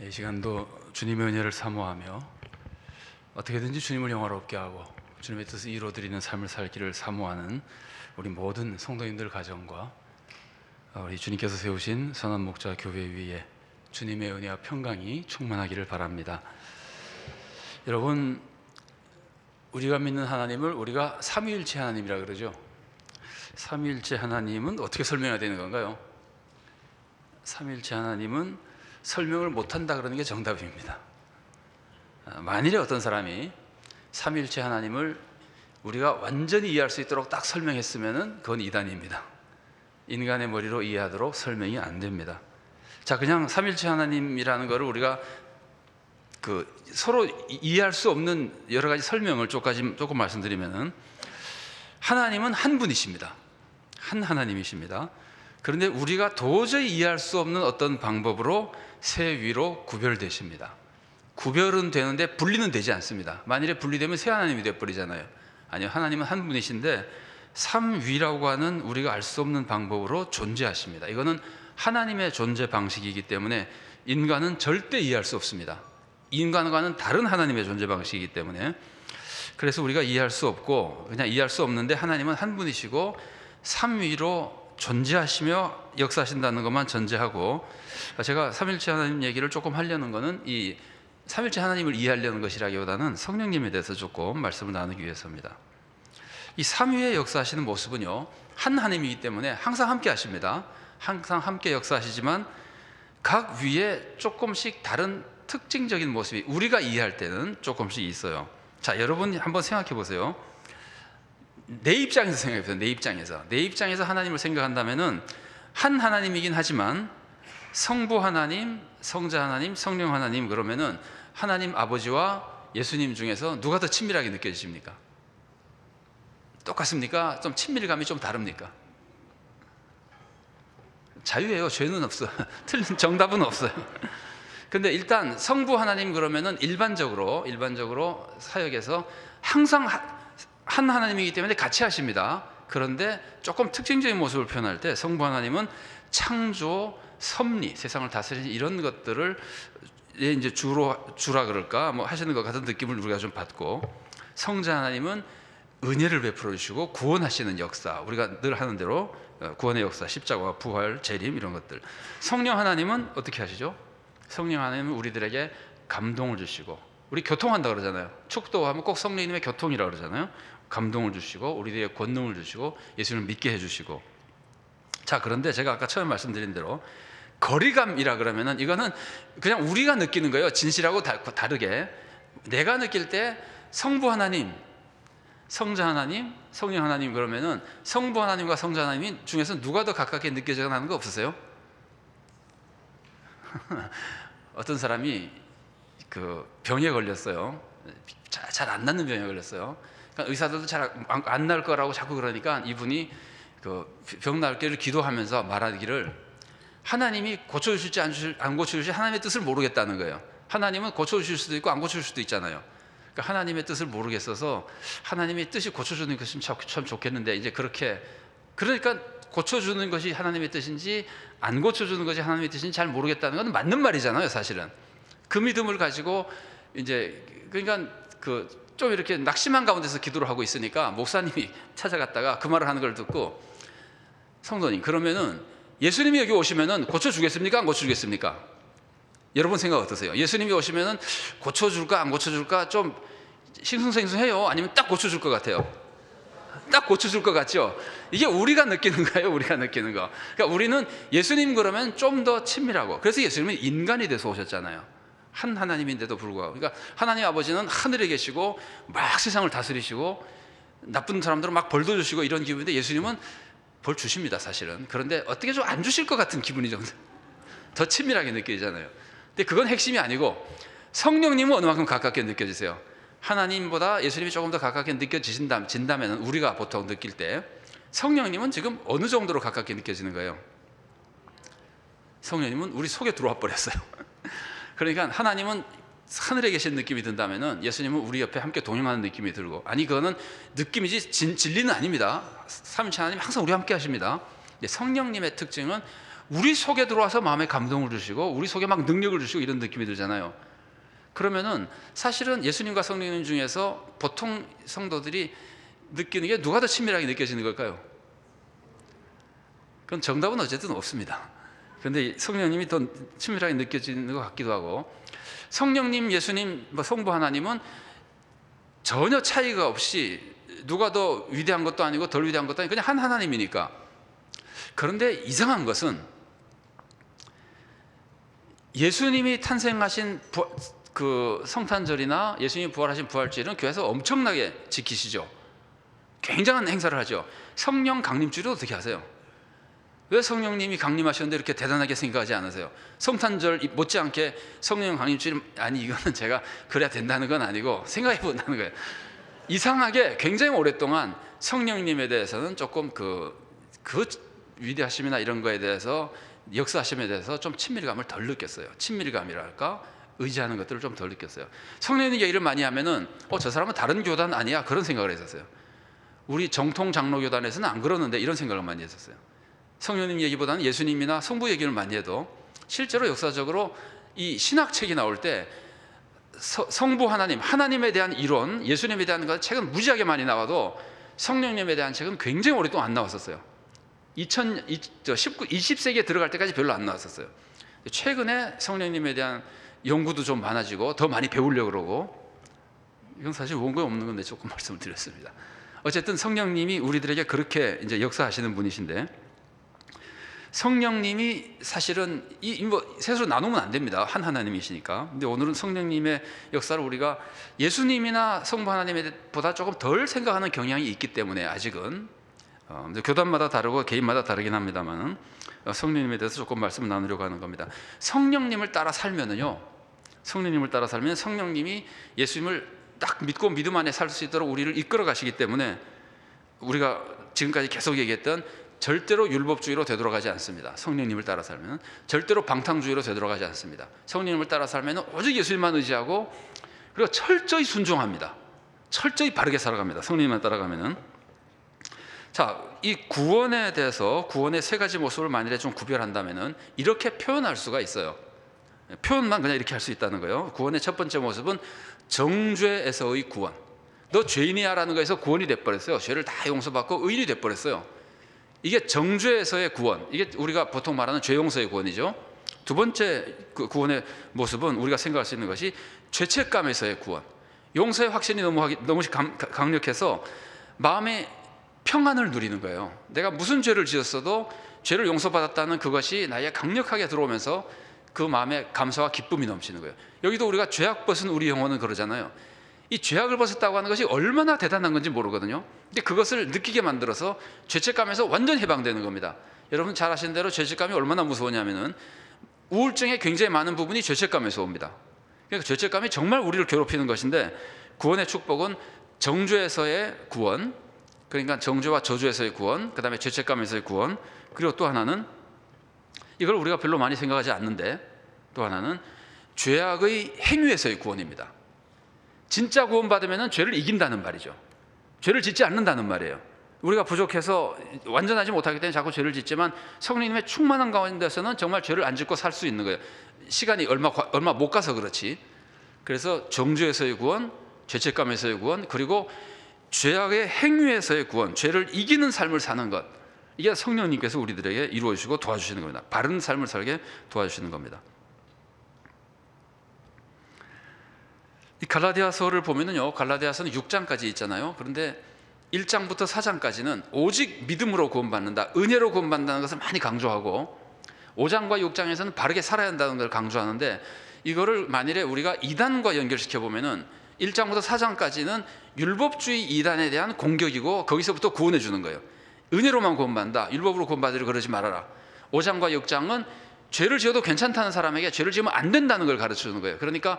이 시간도 주님의 은혜를 사모하며 어떻게든지 주님을 영화롭게 하고 주님의 뜻을 이루어드리는 삶을 살기를 사모하는 우리 모든 성도님들 가정과 우리 주님께서 세우신 선한 목자 교회 위에 주님의 은혜와 평강이 충만하기를 바랍니다. 여러분, 우리가 믿는 하나님을 우리가 삼위일체 하나님이라 그러죠. 삼위일체 하나님은 어떻게 설명해야 되는 건가요? 삼위일체 하나님은 설명을 못한다 그러는 게 정답입니다. 만일에 어떤 사람이 삼위일체 하나님을 우리가 완전히 이해할 수 있도록 딱 설명했으면 그건 이단입니다. 인간의 머리로 이해하도록 설명이 안 됩니다. 자, 그냥 삼위일체 하나님이라는 것을 우리가 서로 이해할 수 없는 여러 가지 설명을 조금 말씀드리면은, 하나님은 한 분이십니다. 한 하나님이십니다. 그런데 우리가 도저히 이해할 수 없는 어떤 방법으로 세 위로 구별되십니다. 구별은 되는데 분리는 되지 않습니다. 만일에 분리되면 세 하나님이 되어버리잖아요. 아니요, 하나님은 한 분이신데 삼위라고 하는 우리가 알 수 없는 방법으로 존재하십니다. 이거는 하나님의 존재 방식이기 때문에 인간은 절대 이해할 수 없습니다. 인간과는 다른 하나님의 존재 방식이기 때문에, 그래서 우리가 이해할 수 없고 그냥 이해할 수 없는데, 하나님은 한 분이시고 삼위로 존재하시며 역사하신다는 것만 전제하고, 제가 삼일체 하나님 얘기를 조금 하려는 것은 이 삼일체 하나님을 이해하려는 것이라기보다는 성령님에 대해서 조금 말씀을 나누기 위해서입니다. 이 삼위의 역사하시는 모습은요, 한 하나님이기 때문에 항상 함께 하십니다. 항상 함께 역사하시지만 각 위에 조금씩 다른 특징적인 모습이 우리가 이해할 때는 조금씩 있어요. 자, 여러분 한번 생각해 보세요. 내 입장에서 생각해 보세요. 내 입장에서 하나님을 생각한다면은 한 하나님이긴 하지만 성부 하나님, 성자 하나님, 성령 하나님, 그러면은 하나님 아버지와 예수님 중에서 누가 더 친밀하게 느껴지십니까? 똑같습니까? 좀 친밀감이 좀 다릅니까? 자유예요. 죄는 없어요. 틀린 정답은 없어요. 근데 일단 성부 하나님 그러면은 일반적으로 사역에서 항상 한 하나님이기 때문에 같이 하십니다. 그런데 조금 특징적인 모습을 표현할 때 성부 하나님은 창조, 섭리, 세상을 다스리는 이런 것들을 이제 주라 그럴까 뭐 하시는 것 같은 느낌을 우리가 좀 받고, 성자 하나님은 은혜를 베풀어 주시고 구원하시는 역사, 우리가 늘 하는 대로 구원의 역사, 십자가와 부활, 재림 이런 것들. 성령 하나님은 어떻게 하시죠? 성령 하나님은 우리들에게 감동을 주시고, 우리 교통한다 그러잖아요. 축도하면 꼭 성령님의 교통이라고 그러잖아요. 감동을 주시고 우리들에게 권능을 주시고 예수님을 믿게 해주시고. 자, 그런데 제가 아까 처음에 말씀드린 대로 거리감이라 그러면은 이거는 그냥 우리가 느끼는 거예요. 진실하고 다르게 내가 느낄 때 성부 하나님, 성자 하나님, 성령 하나님 그러면은 성부 하나님과 성자 하나님 중에서 누가 더 가깝게 느껴져가는 거 없으세요? 어떤 사람이 병에 걸렸어요. 잘 안 낫는 병에 걸렸어요. 그러니까 의사들도 잘 안 날 거라고 자꾸 그러니까 이분이 병 낫기를 기도하면서 말하기를, 하나님이 고쳐주실지 안 고쳐주실지 하나님의 뜻을 모르겠다는 거예요. 하나님은 고쳐주실 수도 있고 안 고쳐줄 수도 있잖아요. 그러니까 하나님의 뜻을 모르겠어서 하나님의 뜻이 고쳐주는 것이 참 좋겠는데, 이제 그러니까 고쳐주는 것이 하나님의 뜻인지 안 고쳐주는 것이 하나님의 뜻인지 잘 모르겠다는 건 맞는 말이잖아요, 사실은. 그 믿음을 가지고 이제 그러니까 좀 이렇게 낙심한 가운데서 기도를 하고 있으니까 목사님이 찾아갔다가 그 말을 하는 걸 듣고, 성도님, 그러면은 예수님이 여기 오시면은 고쳐주겠습니까? 안 고쳐주겠습니까? 여러분 생각 어떠세요? 예수님이 오시면은 고쳐줄까 안 고쳐줄까 좀 싱숭생숭해요? 아니면 딱 고쳐줄 것 같아요? 딱 고쳐줄 것 같죠? 이게 우리가 느끼는 거예요. 우리가 느끼는 거. 그러니까 우리는 예수님 그러면 좀 더 친밀하고, 그래서 예수님은 인간이 돼서 오셨잖아요. 한 하나님인데도 불구하고. 그러니까 하나님 아버지는 하늘에 계시고 막 세상을 다스리시고 나쁜 사람들은 막 벌도 주시고 이런 기분인데, 예수님은 벌 주십니다, 사실은. 그런데 어떻게 좀 안 주실 것 같은 기분이 좀 더 친밀하게 느껴지잖아요. 근데 그건 핵심이 아니고, 성령님은 어느 만큼 가깝게 느껴지세요? 하나님보다 예수님이 조금 더 가깝게 느껴진다면 우리가 보통 느낄 때, 성령님은 지금 어느 정도로 가깝게 느껴지는 거예요? 성령님은 우리 속에 들어와 버렸어요. 그러니까 하나님은 하늘에 계신 느낌이 든다면은 예수님은 우리 옆에 함께 동행하는 느낌이 들고, 아니 그거는 느낌이지 진리는 아닙니다. 삼위일체 하나님 항상 우리와 함께 하십니다. 성령님의 특징은 우리 속에 들어와서 마음에 감동을 주시고 우리 속에 막 능력을 주시고 이런 느낌이 들잖아요. 그러면은 사실은 예수님과 성령님 중에서 보통 성도들이 느끼는 게 누가 더 친밀하게 느껴지는 걸까요? 그건 정답은 어쨌든 없습니다. 그런데 성령님이 더 친밀하게 느껴지는 것 같기도 하고, 성령님, 예수님, 성부 하나님은 전혀 차이가 없이 누가 더 위대한 것도 아니고 덜 위대한 것도 아니고 그냥 한 하나님이니까. 그런데 이상한 것은 예수님이 탄생하신 그 성탄절이나 예수님이 부활하신 부활절은 교회에서 엄청나게 지키시죠. 굉장한 행사를 하죠. 성령 강림주일은 어떻게 하세요? 왜 성령님이 강림하셨는데 이렇게 대단하게 생각하지 않으세요? 성탄절 못지않게 성령 강림주일, 아니 이거는 제가 그래야 된다는 건 아니고 생각해 본다는 거예요. 이상하게 굉장히 오랫동안 성령님에 대해서는 조금 그 위대하심이나 이런 거에 대해서, 역사하심에 대해서 좀 친밀감을 덜 느꼈어요. 친밀감이랄까, 의지하는 것들을 좀 덜 느꼈어요. 성령님 얘기를 많이 하면은 저 사람은 다른 교단 아니야, 그런 생각을 했었어요. 우리 정통 장로교단에서는 안 그러는데, 이런 생각을 많이 했었어요. 성령님 얘기보다는 예수님이나 성부 얘기를 많이 해도 실제로 역사적으로 이 신학책이 나올 때 성부 하나님, 하나님에 대한 이론, 예수님에 대한 책은 무지하게 많이 나와도 성령님에 대한 책은 굉장히 오랫동안 안 나왔었어요. 20세기에 들어갈 때까지 별로 안 나왔었어요. 최근에 성령님에 대한 연구도 좀 많아지고 더 많이 배우려고 그러고, 이건 사실 원고에 없는 건데 조금 말씀을 드렸습니다. 어쨌든 성령님이 우리들에게 그렇게 이제 역사하시는 분이신데, 성령님이 사실은 셋으로 나누면 안 됩니다. 한 하나님이시니까. 근데 오늘은 성령님의 역사를 우리가 예수님이나 성부 하나님보다 조금 덜 생각하는 경향이 있기 때문에 아직은 교단마다 다르고 개인마다 다르긴 합니다만 성령님에 대해서 조금 말씀을 나누려고 하는 겁니다. 성령님을 따라 살면은요, 성령님을 따라 살면 성령님이 예수님을 딱 믿고 믿음 안에 살 수 있도록 우리를 이끌어 가시기 때문에 우리가 지금까지 계속 얘기했던 절대로 율법주의로 되돌아가지 않습니다. 성령님을 따라 살면 절대로 방탕주의로 되돌아가지 않습니다. 성령님을 따라 살면 오직 예수님만 의지하고, 그리고 철저히 순종합니다. 철저히 바르게 살아갑니다. 성령님만 따라가면은. 자, 이 구원에 대해서, 구원의 세 가지 모습을 만일에 좀 구별한다면은 이렇게 표현할 수가 있어요. 표현만 그냥 이렇게 할 수 있다는 거예요. 구원의 첫 번째 모습은 정죄에서의 구원. 너 죄인이야 라는 거에서 구원이 돼버렸어요. 죄를 다 용서받고 의인이 돼버렸어요. 이게 정죄에서의 구원, 이게 우리가 보통 말하는 죄 용서의 구원이죠. 두 번째 구원의 모습은 우리가 생각할 수 있는 것이 죄책감에서의 구원. 용서의 확신이 너무 강력해서 마음의 평안을 누리는 거예요. 내가 무슨 죄를 지었어도 죄를 용서받았다는 그것이 나에게 강력하게 들어오면서 그 마음에 감사와 기쁨이 넘치는 거예요. 여기도 우리가 죄악 벗은 우리 영혼은 그러잖아요. 이 죄악을 벗었다고 하는 것이 얼마나 대단한 건지 모르거든요. 근데 그것을 느끼게 만들어서 죄책감에서 완전 해방되는 겁니다. 여러분 잘 아시는 대로 죄책감이 얼마나 무서우냐면은 우울증의 굉장히 많은 부분이 죄책감에서 옵니다. 그러니까 죄책감이 정말 우리를 괴롭히는 것인데, 구원의 축복은 정죄에서의 구원, 그러니까 정죄와 저주에서의 구원, 그 다음에 죄책감에서의 구원, 그리고 또 하나는 이걸 우리가 별로 많이 생각하지 않는데, 또 하나는 죄악의 행위에서의 구원입니다. 진짜 구원받으면 죄를 이긴다는 말이죠. 죄를 짓지 않는다는 말이에요. 우리가 부족해서 완전하지 못하기 때문에 자꾸 죄를 짓지만 성령님의 충만한 가운데서는 정말 죄를 안 짓고 살 수 있는 거예요. 시간이 얼마 못 가서 그렇지. 그래서 정죄에서의 구원, 죄책감에서의 구원, 그리고 죄악의 행위에서의 구원, 죄를 이기는 삶을 사는 것, 이게 성령님께서 우리들에게 이루어 주시고 도와주시는 겁니다. 바른 삶을 살게 도와주시는 겁니다. 이 갈라디아서를 보면은요, 갈라디아서는 6장까지 있잖아요. 그런데 1장부터 4장까지는 오직 믿음으로 구원받는다, 은혜로 구원받는다는 것을 많이 강조하고, 5장과 6장에서는 바르게 살아야 한다는 걸 강조하는데, 이거를 만일에 우리가 이단과 연결시켜 보면은 1장부터 4장까지는 율법주의 이단에 대한 공격이고, 거기서부터 구원해 주는 거예요. 은혜로만 구원받는다, 율법으로 구원받으려 그러지 말아라. 5장과 6장은 죄를 지어도 괜찮다는 사람에게 죄를 지으면 안 된다는 걸 가르쳐 주는 거예요. 그러니까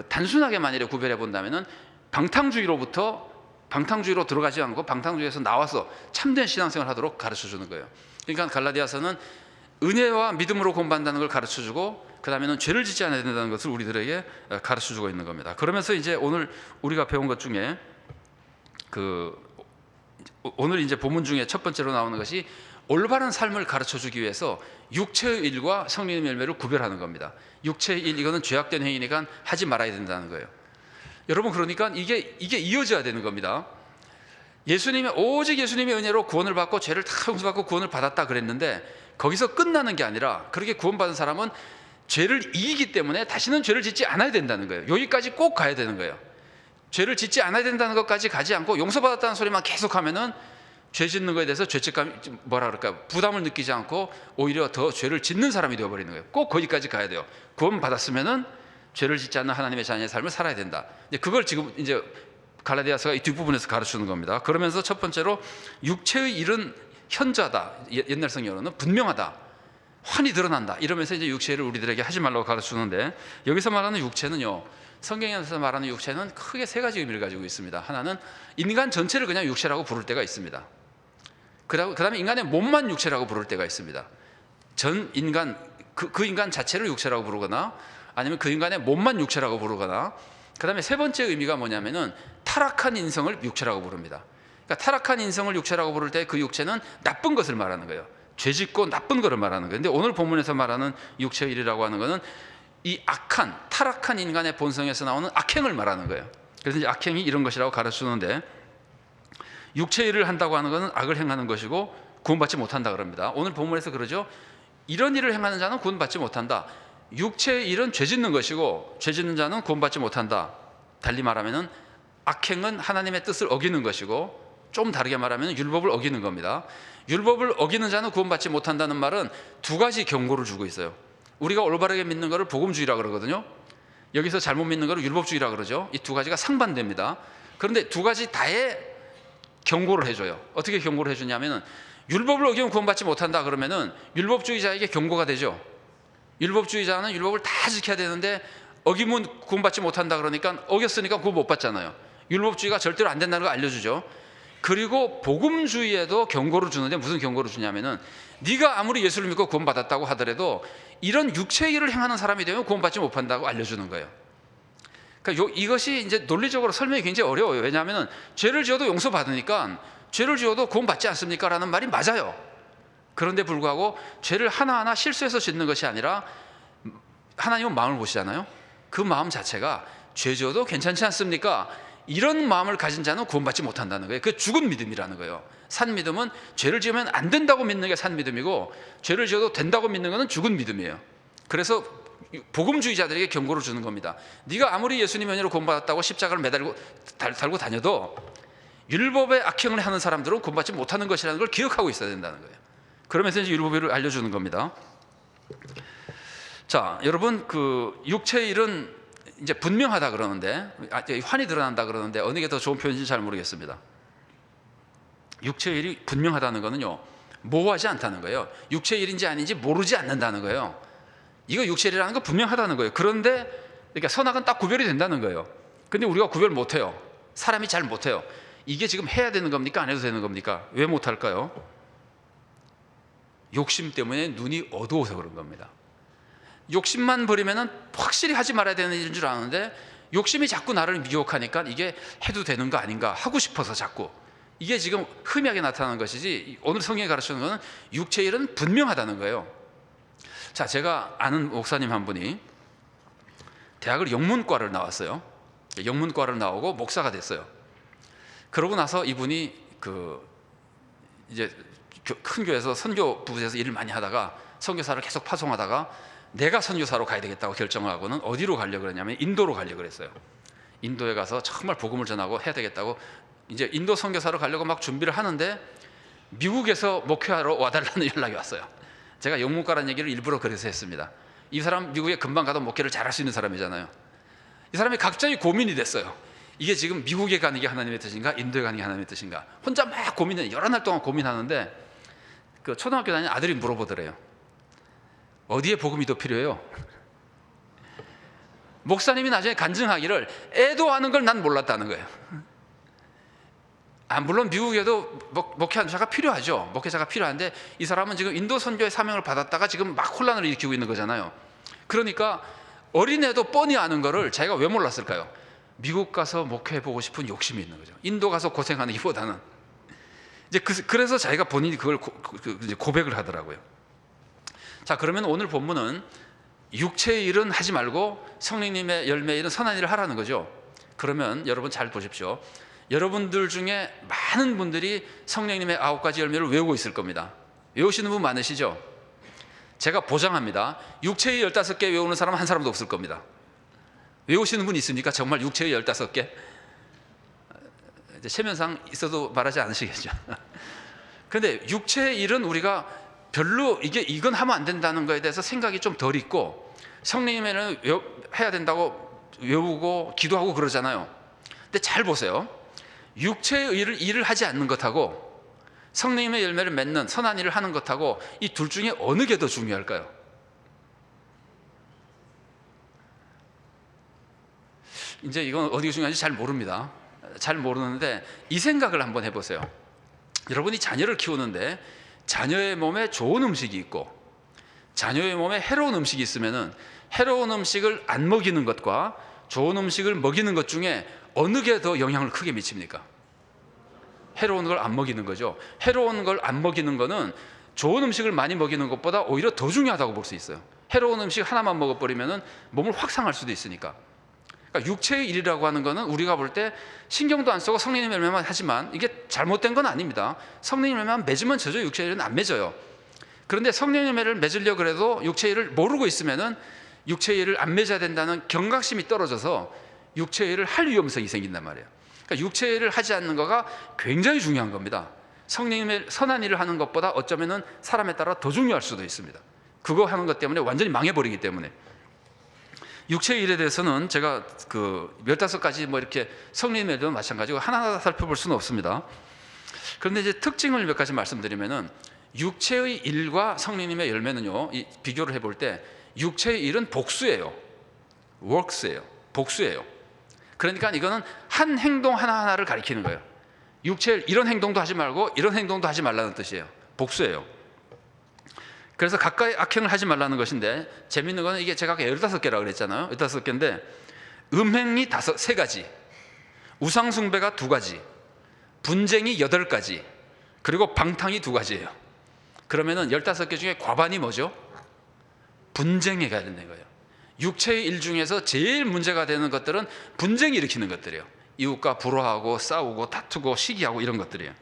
단순하게 만일에 구별해 본다면은 방탕주의로 들어가지 않고 방탕주의에서 나와서 참된 신앙생활을 하도록 가르쳐 주는 거예요. 그러니까 갈라디아서는 은혜와 믿음으로 구원받는다는 걸 가르쳐 주고, 그 다음에는 죄를 짓지 않아야 된다는 것을 우리들에게 가르쳐 주고 있는 겁니다. 그러면서 이제 오늘 우리가 배운 것 중에 오늘 이제 본문 중에 첫 번째로 나오는 것이 올바른 삶을 가르쳐주기 위해서 육체의 일과 성령의 열매를 구별하는 겁니다. 육체의 일, 이거는 죄악된 행위니까 하지 말아야 된다는 거예요. 여러분, 그러니까 이게 이어져야 되는 겁니다. 오직 예수님의 은혜로 구원을 받고 죄를 다 용서받고 구원을 받았다 그랬는데, 거기서 끝나는 게 아니라, 그렇게 구원받은 사람은 죄를 이기기 때문에 다시는 죄를 짓지 않아야 된다는 거예요. 여기까지 꼭 가야 되는 거예요. 죄를 짓지 않아야 된다는 것까지 가지 않고 용서받았다는 소리만 계속하면은 죄 짓는 거에 대해서 죄책감, 부담을 느끼지 않고 오히려 더 죄를 짓는 사람이 되어버리는 거예요. 꼭 거기까지 가야 돼요. 구원 받았으면은 죄를 짓지 않는 하나님의 자녀의 삶을 살아야 된다. 그걸 지금 이제 갈라디아서가 이 뒷부분에서 가르치는 겁니다. 그러면서 첫 번째로 육체의 일은 현저하다, 옛날 성경으로는 분명하다, 환히 드러난다, 이러면서 이제 육체를 우리들에게 하지 말라고 가르치는데, 여기서 말하는 육체는요, 성경에서 말하는 육체는 크게 세 가지 의미를 가지고 있습니다. 하나는 인간 전체를 그냥 육체라고 부를 때가 있습니다. 그 다음에 인간의 몸만 육체라고 부를 때가 있습니다. 전 인간, 그 인간 자체를 육체라고 부르거나, 아니면 그 인간의 몸만 육체라고 부르거나, 그 다음에 세 번째 의미가 뭐냐면은 타락한 인성을 육체라고 부릅니다. 그러니까 타락한 인성을 육체라고 부를 때 그 육체는 나쁜 것을 말하는 거예요. 죄짓고 나쁜 것을 말하는 거예요. 근데 오늘 본문에서 말하는 육체의 일이라고 하는 것은 이 악한, 타락한 인간의 본성에서 나오는 악행을 말하는 거예요. 그래서 이제 악행이 이런 것이라고 가르치는데, 육체의 일을 한다고 하는 것은 악을 행하는 것이고 구원받지 못한다 그럽니다. 오늘 본문에서 그러죠. 이런 일을 행하는 자는 구원받지 못한다. 육체의 일은 죄 짓는 것이고 죄 짓는 자는 구원받지 못한다. 달리 말하면은 악행은 하나님의 뜻을 어기는 것이고, 좀 다르게 말하면 율법을 어기는 겁니다. 율법을 어기는 자는 구원받지 못한다는 말은 두 가지 경고를 주고 있어요. 우리가 올바르게 믿는 것을 복음주의라 그러거든요. 여기서 잘못 믿는 것을 율법주의라 그러죠. 이 두 가지가 상반됩니다. 그런데 두 가지 다의 경고를 해줘요. 어떻게 경고를 해주냐면은, 율법을 어기면 구원받지 못한다 그러면은 율법주의자에게 경고가 되죠. 율법주의자는 율법을 다 지켜야 되는데 어기면 구원받지 못한다 그러니까 어겼으니까 구원 못 받잖아요. 율법주의가 절대로 안 된다는 걸 알려주죠. 그리고 복음주의에도 경고를 주는데, 무슨 경고를 주냐면은, 네가 아무리 예수를 믿고 구원받았다고 하더라도 이런 육체의 일을 행하는 사람이 되면 구원받지 못한다고 알려주는 거예요. 그러니까 이것이 이제 논리적으로 설명이 굉장히 어려워요. 왜냐하면 죄를 지어도 용서받으니까 죄를 지어도 구원받지 않습니까? 라는 말이 맞아요. 그런데 불구하고 죄를 하나하나 실수해서 짓는 것이 아니라, 하나님은 마음을 보시잖아요. 그 마음 자체가 죄 지어도 괜찮지 않습니까? 이런 마음을 가진 자는 구원받지 못한다는 거예요. 그게 죽은 믿음이라는 거예요. 산 믿음은 죄를 지으면 안 된다고 믿는 게 산 믿음이고, 죄를 지어도 된다고 믿는 것은 죽은 믿음이에요. 그래서 복음주의자들에게 경고를 주는 겁니다. 네가 아무리 예수님의 은혜로 구원받았다고 십자가를 달고 다녀도 율법의 악행을 하는 사람들은 구원받지 못하는 것이라는 걸 기억하고 있어야 된다는 거예요. 그러면서 이제 율법을 알려주는 겁니다. 자, 여러분, 그 육체의 일은 이제 분명하다 그러는데, 환히 드러난다 그러는데, 어느 게 더 좋은 표현인지 잘 모르겠습니다. 육체의 일이 분명하다는 거는요, 모호하지 않다는 거예요. 육체의 일인지 아닌지 모르지 않는다는 거예요. 이거 육체의 일이라는 거 분명하다는 거예요. 그런데 그러니까 선악은 딱 구별이 된다는 거예요. 근데 우리가 구별 못해요. 사람이 잘 못해요. 이게 지금 해야 되는 겁니까? 안 해도 되는 겁니까? 왜 못할까요? 욕심 때문에 눈이 어두워서 그런 겁니다. 욕심만 버리면은 확실히 하지 말아야 되는 일인 줄 아는데, 욕심이 자꾸 나를 유혹하니까 이게 해도 되는 거 아닌가 하고 싶어서 자꾸, 이게 지금 흠하게 나타나는 것이지, 오늘 성경이 가르치는 것은 육체의 일은 분명하다는 거예요. 자, 제가 아는 목사님 한 분이 대학을 영문과를 나왔어요. 영문과를 나오고 목사가 됐어요. 그러고 나서 이분이 이제 큰 교회에서 선교 부에서 일을 많이 하다가 선교사를 계속 파송하다가 내가 선교사로 가야 되겠다고 결정을 하고는 어디로 가려고 그랬냐면 인도로 가려고 그랬어요. 인도에 가서 정말 복음을 전하고 해야 되겠다고 이제 인도 선교사로 가려고 막 준비를 하는데, 미국에서 목회하러 와달라는 연락이 왔어요. 제가 영문과라는 얘기를 일부러 그래서 했습니다. 이 사람 미국에 금방 가도 목회를 잘할 수 있는 사람이잖아요. 이 사람이 갑자기 고민이 됐어요. 이게 지금 미국에 가는 게 하나님의 뜻인가, 인도에 가는 게 하나님의 뜻인가. 혼자 막 고민해, 여러 날 동안 고민하는데, 그 초등학교 다니는 아들이 물어보더래요. 어디에 복음이 더 필요해요? 목사님이 나중에 간증하기를 애도 아는 걸 난 몰랐다는 거예요. 물론 미국에도 목회하는 자가 필요하죠. 목회자가 필요한데, 이 사람은 지금 인도 선교의 사명을 받았다가 지금 막 혼란을 일으키고 있는 거잖아요. 그러니까 어린애도 뻔히 아는 거를 자기가 왜 몰랐을까요? 미국 가서 목회해보고 싶은 욕심이 있는 거죠. 인도 가서 고생하는 이보다는. 이제 그래서 자기가 본인이 그걸 이제 고백을 하더라고요. 자, 그러면 오늘 본문은 육체의 일은 하지 말고 성령님의 열매의 일은 선한 일을 하라는 거죠. 그러면 여러분 잘 보십시오. 여러분들 중에 많은 분들이 성령님의 9가지 열매를 외우고 있을 겁니다. 외우시는 분 많으시죠? 제가 보장합니다. 육체의 15개 외우는 사람 한 사람도 없을 겁니다. 외우시는 분 있습니까? 정말 육체의 15개? 이제 체면상 있어도 말하지 않으시겠죠. 그런데 육체의 일은 우리가 별로 이건 하면 안 된다는 거에 대해서 생각이 좀 덜 있고, 성령님에는 해야 된다고 외우고 기도하고 그러잖아요. 근데 잘 보세요. 육체의 일을 하지 않는 것하고 성령님의 열매를 맺는 선한 일을 하는 것하고 이 둘 중에 어느 게 더 중요할까요? 이제 이건 어디가 중요한지 잘 모릅니다. 잘 모르는데 이 생각을 한번 해보세요. 여러분이 자녀를 키우는데 자녀의 몸에 좋은 음식이 있고 자녀의 몸에 해로운 음식이 있으면은 해로운 음식을 안 먹이는 것과 좋은 음식을 먹이는 것 중에 어느 게 더 영향을 크게 미칩니까? 해로운 걸 안 먹이는 거죠. 해로운 걸 안 먹이는 거는 좋은 음식을 많이 먹이는 것보다 오히려 더 중요하다고 볼 수 있어요. 해로운 음식 하나만 먹어버리면 몸을 확 상할 수도 있으니까. 그러니까 육체의 일이라고 하는 거는 우리가 볼 때 신경도 안 쓰고 성령님 열매만 하지만 이게 잘못된 건 아닙니다. 성령님 열매만 맺으면 져죠. 육체의 일은 안 맺어요. 그런데 성령님 열매를 맺으려고 그래도 육체의 일을 모르고 있으면은 육체의 일을 안 맺어야 된다는 경각심이 떨어져서 육체의 일을 할 위험성이 생긴단 말이에요. 그러니까 육체의 일을 하지 않는 거가 굉장히 중요한 겁니다. 성령님의 선한 일을 하는 것보다 어쩌면은 사람에 따라 더 중요할 수도 있습니다. 그거 하는 것 때문에 완전히 망해버리기 때문에. 육체의 일에 대해서는 제가 15가지 뭐 이렇게 성령님의 일도 마찬가지고 하나하나 살펴볼 수는 없습니다. 그런데 이제 특징을 몇 가지 말씀드리면은 육체의 일과 성령님의 열매는요, 이 비교를 해볼 때 육체의 일은 복수예요. works예요. 복수예요. 그러니까 이거는 한 행동 하나하나를 가리키는 거예요. 육체의 이런 행동도 하지 말고 이런 행동도 하지 말라는 뜻이에요. 복수예요. 그래서 가까이 악행을 하지 말라는 것인데, 재밌는 거는 이게 제가 아까 15개라고 그랬잖아요. 15개인데 음행이 3가지, 우상숭배가 2가지, 분쟁이 8가지, 그리고 방탕이 2가지예요. 그러면은 15개 중에 과반이 뭐죠? 분쟁에 관련된 거예요. 육체의 일 중에서 제일 문제가 되는 것들은 분쟁 일으키는 것들이에요. 이웃과 불화하고 싸우고 다투고 시기하고 이런 것들이에요.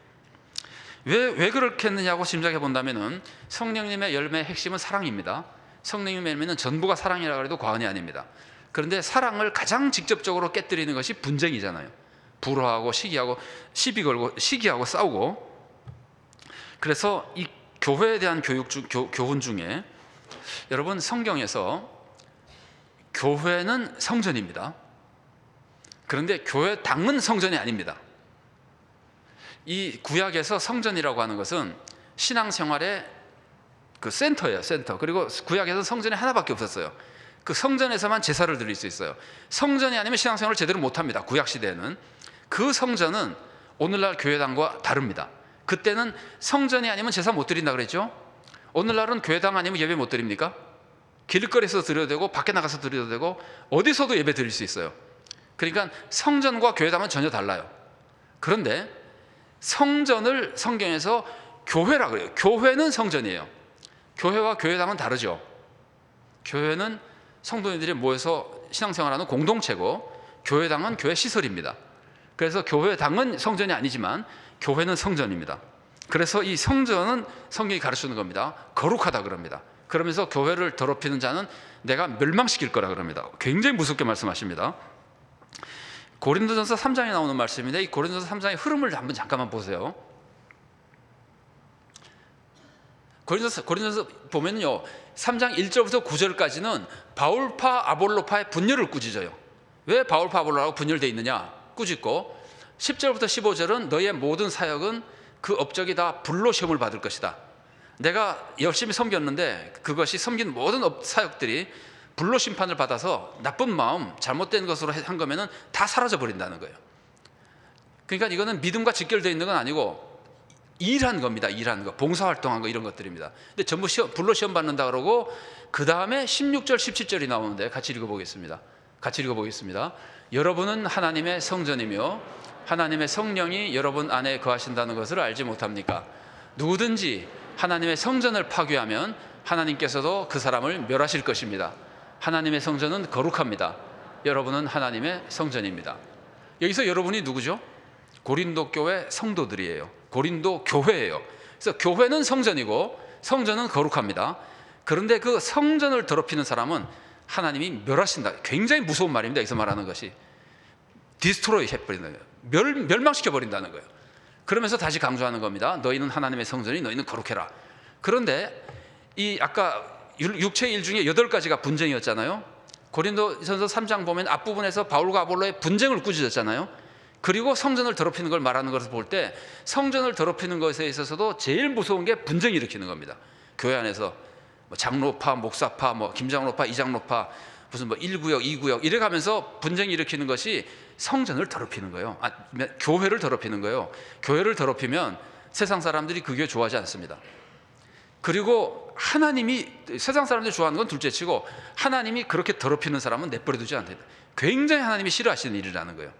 왜 그렇게 했느냐고 짐작해 본다면은 성령님의 열매의 핵심은 사랑입니다. 성령님의 열매는 전부가 사랑이라고 해도 과언이 아닙니다. 그런데 사랑을 가장 직접적으로 깨뜨리는 것이 분쟁이잖아요. 불화하고 시기하고 시비 걸고 시기하고 싸우고. 그래서 이 교회에 대한 교훈 중에, 여러분 성경에서 교회는 성전입니다. 그런데 교회당은 성전이 아닙니다. 이 구약에서 성전이라고 하는 것은 신앙생활의 센터예요. 센터. 그리고 구약에서 성전이 하나밖에 없었어요. 그 성전에서만 제사를 드릴 수 있어요. 성전이 아니면 신앙생활을 제대로 못합니다. 구약 시대에는. 그 성전은 오늘날 교회당과 다릅니다. 그때는 성전이 아니면 제사 못 드린다 그랬죠. 오늘날은 교회당 아니면 예배 못 드립니까? 길거리에서 드려도 되고 밖에 나가서 드려도 되고 어디서도 예배 드릴 수 있어요. 그러니까 성전과 교회당은 전혀 달라요. 그런데 성전을 성경에서 교회라 그래요. 교회는 성전이에요. 교회와 교회당은 다르죠. 교회는 성도님들이 모여서 신앙생활하는 공동체고, 교회당은 교회 시설입니다. 그래서 교회당은 성전이 아니지만 교회는 성전입니다. 그래서 이 성전은 성경이 가르치는 겁니다. 거룩하다 그럽니다. 그러면서 교회를 더럽히는 자는 내가 멸망시킬 거라 그럽니다. 굉장히 무섭게 말씀하십니다. 고린도전서 3장에 나오는 말씀인데, 이 고린도전서 3장의 흐름을 한번 잠깐만 보세요. 고린도전서 보면요, 3장 1절부터 9절까지는 바울파 아볼로파의 분열을 꾸짖어요. 왜 바울파 아볼로라고 분열되어 있느냐? 꾸짖고, 10절부터 15절은 너의 모든 사역은 그 업적이 다 불로 시험을 받을 것이다. 내가 열심히 섬겼는데 그것이 섬긴 모든 사역들이 불로 심판을 받아서 나쁜 마음, 잘못된 것으로 한 거면은 다 사라져 버린다는 거예요. 그러니까 이거는 믿음과 직결되어 있는 건 아니고 일한 겁니다. 일하는 거, 봉사활동한 거, 이런 것들입니다. 근데 전부 불로 시험 받는다 그러고, 그 다음에 16절, 17절이 나오는데 같이 읽어보겠습니다. 여러분은 하나님의 성전이며 하나님의 성령이 여러분 안에 거하신다는 것을 알지 못합니까? 누구든지 하나님의 성전을 파괴하면 하나님께서도 그 사람을 멸하실 것입니다. 하나님의 성전은 거룩합니다. 여러분은 하나님의 성전입니다. 여기서 여러분이 누구죠? 고린도 교회 성도들이에요. 고린도 교회예요. 그래서 교회는 성전이고 성전은 거룩합니다. 그런데 그 성전을 더럽히는 사람은 하나님이 멸하신다. 굉장히 무서운 말입니다. 여기서 말하는 것이 디스트로이 해버린다는 거예요. 멸망시켜버린다는 거예요. 그러면서 다시 강조하는 겁니다. 너희는 하나님의 성전이 너희는 거룩해라. 그런데 이 아까 육체의 일 중에 8가지가 분쟁이었잖아요. 고린도전서 3장 보면 앞부분에서 바울과 아볼로의 분쟁을 꾸짖었잖아요. 그리고 성전을 더럽히는 걸 말하는 것을 볼 때 성전을 더럽히는 것에 있어서도 제일 무서운 게 분쟁을 일으키는 겁니다. 교회 안에서 뭐 장로파, 목사파, 뭐 김장로파, 이장로파, 무슨 뭐 1구역, 2구역 이래 가면서 분쟁을 일으키는 것이 성전을 더럽히는 거예요. 교회를 더럽히는 거예요. 교회를 더럽히면 세상 사람들이 그 교회 좋아하지 않습니다. 그리고 하나님이, 세상 사람들이 좋아하는 건 둘째치고 하나님이 그렇게 더럽히는 사람은 내버려두지 않는다. 굉장히 하나님이 싫어하시는 일이라는 거예요.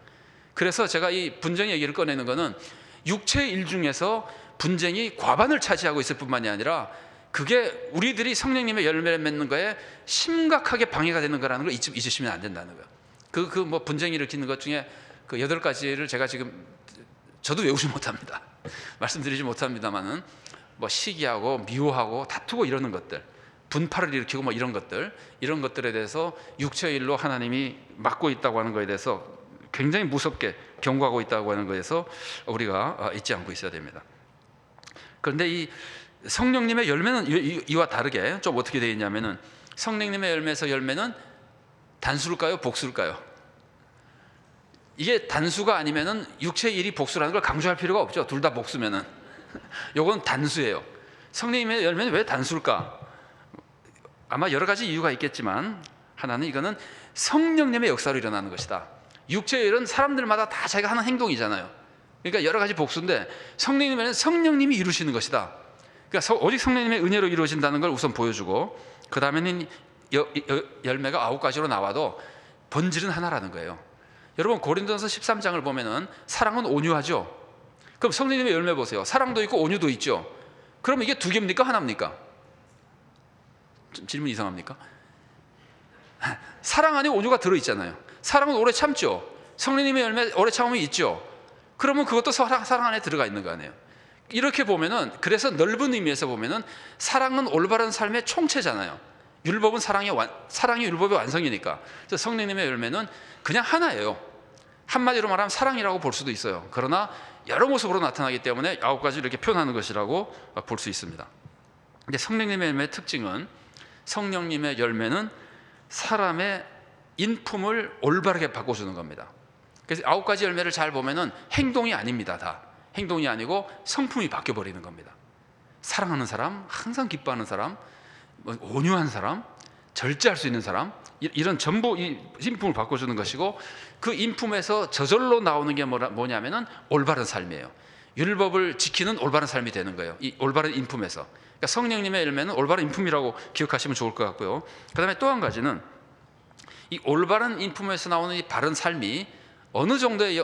그래서 제가 이 분쟁 얘기를 꺼내는 거는 육체의 일 중에서 분쟁이 과반을 차지하고 있을 뿐만이 아니라 그게 우리들이 성령님의 열매를 맺는 거에 심각하게 방해가 되는 거라는 걸 잊으시면 안 된다는 거예요. 뭐 분쟁 일으키는 것 중에 그 8가지를 제가 지금 저도 외우지 못합니다. 말씀드리지 못합니다만은 뭐 시기하고 미워하고 다투고 이러는 것들, 분파를 일으키고 뭐 이런 것들에 대해서 육체의 일로 하나님이 막고 있다고 하는 것에 대해서 굉장히 무섭게 경고하고 있다고 하는 것에서 우리가 잊지 않고 있어야 됩니다. 그런데 이 성령님의 열매는 이와 다르게 좀 어떻게 되어 있냐면은 성령님의 열매에서 열매는 단수일까요? 복수일까요? 이게 단수가 아니면은 육체의 일이 복수라는 걸 강조할 필요가 없죠. 둘 다 복수면은. 요건 단수예요. 성령님의 열매는 왜 단수일까? 아마 여러 가지 이유가 있겠지만 하나는 이거는 성령님의 역사로 일어나는 것이다. 육체의 일은 사람들마다 다 자기가 하는 행동이잖아요. 그러니까 여러 가지 복수인데 성령님은 성령님이 이루시는 것이다. 그러니까 오직 성령님의 은혜로 이루어진다는 걸 우선 보여주고 그 다음에는 열매가 9가지로 나와도 본질은 하나라는 거예요. 여러분 고린도전서 13장을 보면은 사랑은 온유하죠. 그럼 성령님의 열매 보세요. 사랑도 있고 온유도 있죠. 그럼 이게 2개입니까? 하나입니까? 좀 질문 이상합니까? 사랑 안에 온유가 들어있잖아요. 사랑은 오래 참죠. 성령님의 열매 오래 참음이 있죠. 그러면 그것도 사랑 안에 들어가 있는 거 아니에요. 이렇게 보면은, 그래서 넓은 의미에서 보면은 사랑은 올바른 삶의 총체잖아요. 율법은 사랑이 율법의 완성이니까. 그래서 성령님의 열매는 그냥 하나예요. 한마디로 말하면 사랑이라고 볼 수도 있어요. 그러나 여러 모습으로 나타나기 때문에 9가지 이렇게 표현하는 것이라고 볼 수 있습니다. 근데 성령님의 열매의 특징은, 성령님의 열매는 사람의 인품을 올바르게 바꿔주는 겁니다. 그래서 9가지 열매를 잘 보면은 행동이 아닙니다. 다 행동이 아니고 성품이 바뀌어버리는 겁니다. 사랑하는 사람, 항상 기뻐하는 사람, 온유한 사람, 절제할 수 있는 사람, 이런 전부 이 인품을 바꿔주는 것이고, 그 인품에서 저절로 나오는 게 뭐냐면은 올바른 삶이에요. 율법을 지키는 올바른 삶이 되는 거예요. 이 올바른 인품에서. 그러니까 성령님의 열매는 올바른 인품이라고 기억하시면 좋을 것 같고요. 그 다음에 또 한 가지는 이 올바른 인품에서 나오는 이 바른 삶이 어느 정도의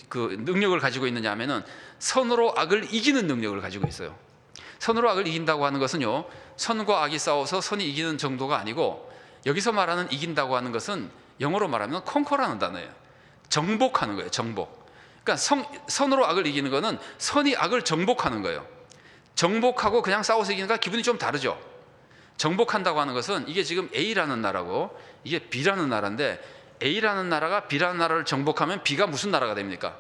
그 능력을 가지고 있느냐 하면은 선으로 악을 이기는 능력을 가지고 있어요. 선으로 악을 이긴다고 하는 것은요, 선과 악이 싸워서 선이 이기는 정도가 아니고, 여기서 말하는 이긴다고 하는 것은 영어로 말하면 컨커라는 단어예요. 정복하는 거예요. 정복. 그러니까 선으로 악을 이기는 거는 선이 악을 정복하는 거예요. 정복하고 그냥 싸워서 이기는 거 기분이 좀 다르죠. 정복한다고 하는 것은, 이게 지금 A라는 나라고 이게 B라는 나라인데, A라는 나라가 B라는 나라를 정복하면 B가 무슨 나라가 됩니까?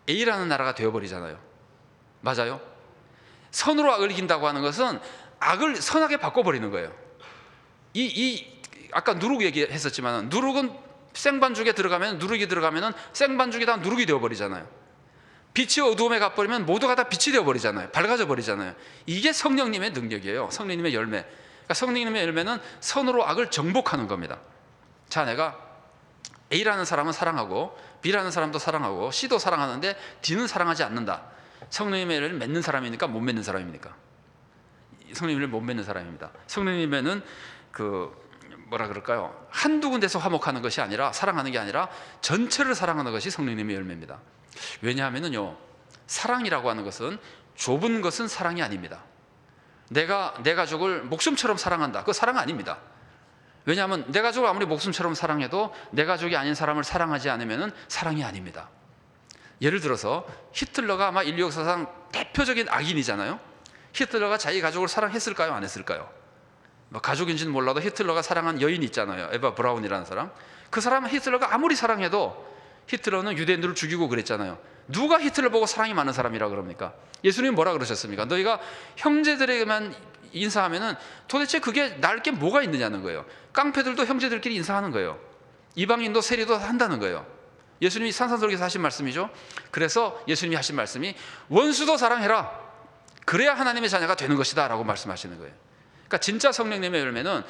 A라는 나라가 되어버리잖아요. 맞아요? 선으로 악을 이긴다고 하는 것은 악을 선하게 바꿔버리는 거예요. 아까 누룩 얘기했었지만, 누룩은 생반죽에 들어가면, 누룩이 들어가면 생반죽이 다 누룩이 되어버리잖아요. 빛이 어두움에 가버리면 모두가 다 빛이 되어버리잖아요. 밝아져 버리잖아요. 이게 성령님의 능력이에요. 성령님의 열매. 그러니까 성령님의 열매는 선으로 악을 정복하는 겁니다. 자, 내가 A라는 사람은 사랑하고 B라는 사람도 사랑하고 C도 사랑하는데 D는 사랑하지 않는다. 성령님의 열매를 맺는 사람입니까? 못 맺는 사람입니까? 성령님을 못 맺는 사람입니다. 성령님에는 뭐라 그럴까요? 한두 군데서 화목하는 것이 아니라, 사랑하는 게 아니라 전체를 사랑하는 것이 성령님의 열매입니다. 왜냐하면요, 사랑이라고 하는 것은 좁은 것은 사랑이 아닙니다. 내가 내 가족을 목숨처럼 사랑한다, 그거 사랑 아닙니다. 왜냐하면 내 가족을 아무리 목숨처럼 사랑해도 내 가족이 아닌 사람을 사랑하지 않으면 사랑이 아닙니다. 예를 들어서 히틀러가 아마 인류 역사상 대표적인 악인이잖아요. 히틀러가 자기 가족을 사랑했을까요? 안 했을까요? 뭐 가족인지는 몰라도 히틀러가 사랑한 여인이 있잖아요. 에바 브라운이라는 사람. 그 사람은 히틀러가 아무리 사랑해도, 히틀러는 유대인들을 죽이고 그랬잖아요. 누가 히틀러 보고 사랑이 많은 사람이라 그럽니까? 예수님은 뭐라 그러셨습니까? 너희가 형제들에게만 인사하면은 도대체 그게 나을 게 뭐가 있느냐는 거예요. 깡패들도 형제들끼리 인사하는 거예요. 이방인도 세리도 한다는 거예요. 예수님이 산산설교에서 하신 말씀이죠. 그래서 예수님이 하신 말씀이 원수도 사랑해라, 그래야 하나님의 자녀가 되는 것이다 라고 말씀하시는 거예요. 그러니까 진짜 성령님의 열매는,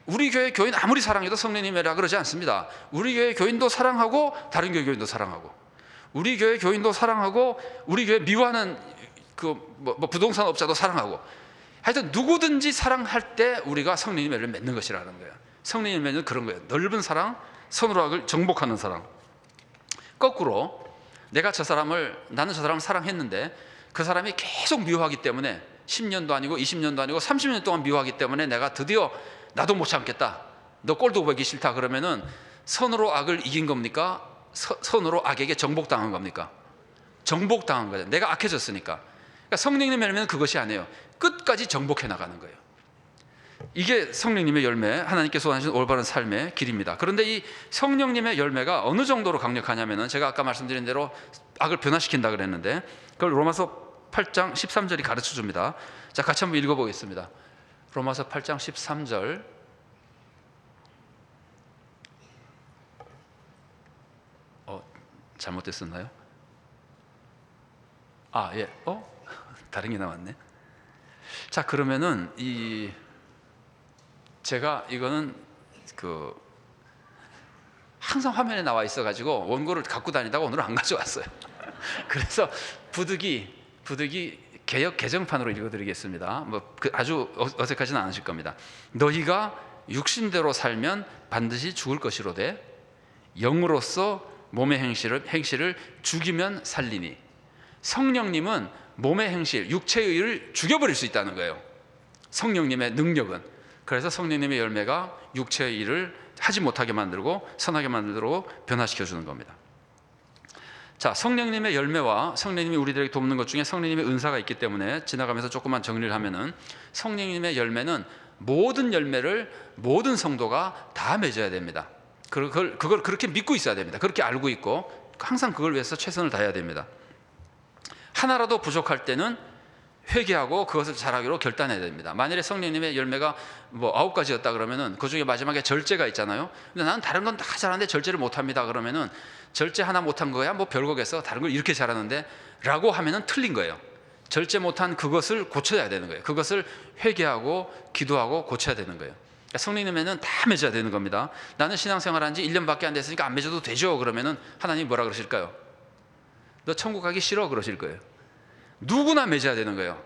우리 교회 교인 아무리 사랑해도 성령님이라 그러지 않습니다. 우리 교회 교인도 사랑하고 다른 교회 교인도 사랑하고, 우리 교회 교인도 사랑하고, 우리 교회 미워하는 부동산 업자도 사랑하고, 하여튼 누구든지 사랑할 때 우리가 성령님의 열매를 맺는 것이라는 거예요. 성령님의 열매는 그런 거예요. 넓은 사랑, 선으로 악을 정복하는 사랑. 거꾸로 나는 저 사람을 사랑했는데 그 사람이 계속 미워하기 때문에 10년도 아니고 20년도 아니고 30년 동안 미워하기 때문에 내가 드디어 나도 못 참겠다, 너 꼴도 보기 싫다 그러면은 선으로 악을 이긴 겁니까? 선으로 악에게 정복당한 겁니까? 정복당한 거죠. 내가 악해졌으니까. 그러니까 성령님의 열매는 그것이 아니에요. 끝까지 정복해 나가는 거예요. 이게 성령님의 열매, 하나님께서 원하시는 올바른 삶의 길입니다. 그런데 이 성령님의 열매가 어느 정도로 강력하냐면은, 제가 아까 말씀드린 대로 악을 변화시킨다 그랬는데, 그걸 로마서 8장 13절이 가르쳐 줍니다. 자, 같이 한번 읽어보겠습니다. 로마서 8장 13절. 잘못됐었나요? 예. 다른 게 나왔네. 자, 그러면은 제가 이거는 항상 화면에 나와 있어가지고 원고를 갖고 다니다가 오늘 안 가져왔어요. 그래서 부득이 개역 개정판으로 읽어드리겠습니다. 아주 어색하지는 않으실 겁니다. 너희가 육신대로 살면 반드시 죽을 것이로되 영으로서 몸의 행실을 죽이면 살리니. 성령님은 몸의 행실, 육체의 일을 죽여버릴 수 있다는 거예요. 성령님의 능력은. 그래서 성령님의 열매가 육체의 일을 하지 못하게 만들고 선하게 만들고 변화시켜 주는 겁니다. 자, 성령님의 열매와 성령님이 우리들에게 돕는 것 중에 성령님의 은사가 있기 때문에 지나가면서 조금만 정리를 하면은, 성령님의 열매는 모든 열매를 모든 성도가 다 맺어야 됩니다. 그걸 그렇게 믿고 있어야 됩니다. 그렇게 알고 있고 항상 그걸 위해서 최선을 다해야 됩니다. 하나라도 부족할 때는 회개하고 그것을 잘하기로 결단해야 됩니다. 만일에 성령님의 열매가 9가지였다 그러면은 그 중에 마지막에 절제가 있잖아요. 근데 나는 다른 건 다 잘하는데 절제를 못합니다 그러면은, 절제 하나 못한 거야 별거겠어, 다른 걸 이렇게 잘하는데 라고 하면은 틀린 거예요. 절제 못한 그것을 고쳐야 되는 거예요. 그것을 회개하고 기도하고 고쳐야 되는 거예요. 그러니까 성령님에는 다 맺어야 되는 겁니다. 나는 신앙생활한 지 1년밖에 안 됐으니까 안 맺어도 되죠 그러면은 하나님이 뭐라 그러실까요? 너 천국 가기 싫어 그러실 거예요. 누구나 맺어야 되는 거예요.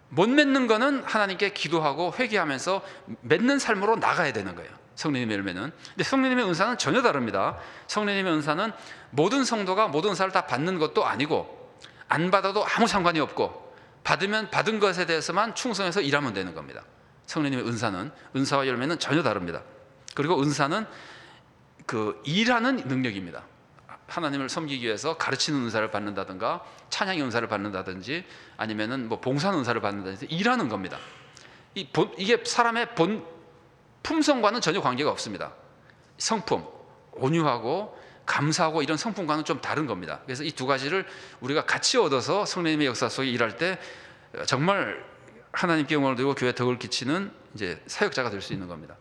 못 맺는 거는 하나님께 기도하고 회개하면서 맺는 삶으로 나가야 되는 거예요. 성령님의 열매는. 근데 성령님의 은사는 전혀 다릅니다. 성령님의 은사는 모든 성도가 모든 은사를 다 받는 것도 아니고, 안 받아도 아무 상관이 없고, 받으면 받은 것에 대해서만 충성해서 일하면 되는 겁니다. 성령님의 은사와 열매는 전혀 다릅니다. 그리고 은사는 일하는 능력입니다. 하나님을 섬기기 위해서 가르치는 은사를 받는다든가, 찬양의 은사를 받는다든지, 아니면은 봉사하는 은사를 받는다든지 일하는 겁니다. 이게 사람의 품성과는 전혀 관계가 없습니다. 성품, 온유하고 감사하고 이런 성품과는 좀 다른 겁니다. 그래서 이 두 가지를 우리가 같이 얻어서 성령님의 역사 속에 일할 때 정말 하나님께 영광을 드리고 교회에 덕을 끼치는 이제 사역자가 될 수 있는 겁니다.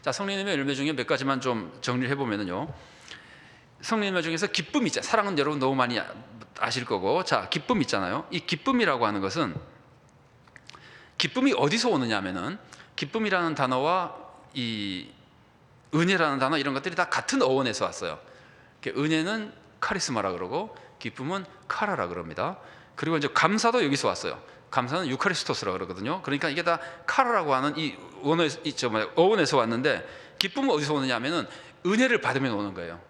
자, 성령님의 열매 중에 몇 가지만 좀 정리를 해보면요. 성령님 중에서 기쁨 있잖아요. 사랑은 여러분 너무 많이 아실 거고, 자, 기쁨 있잖아요. 이 기쁨이라고 하는 것은, 기쁨이 어디서 오느냐 하면은, 기쁨이라는 단어와 이 은혜라는 단어, 이런 것들이 다 같은 어원에서 왔어요. 은혜는 카리스마라 그러고 기쁨은 카라라 그럽니다. 그리고 이제 감사도 여기서 왔어요. 감사는 유카리스토스라 그러거든요. 그러니까 이게 다 카라라고 하는 이 원어에서, 어원에서 왔는데, 기쁨은 어디서 오느냐면은 은혜를 받으면 오는 거예요.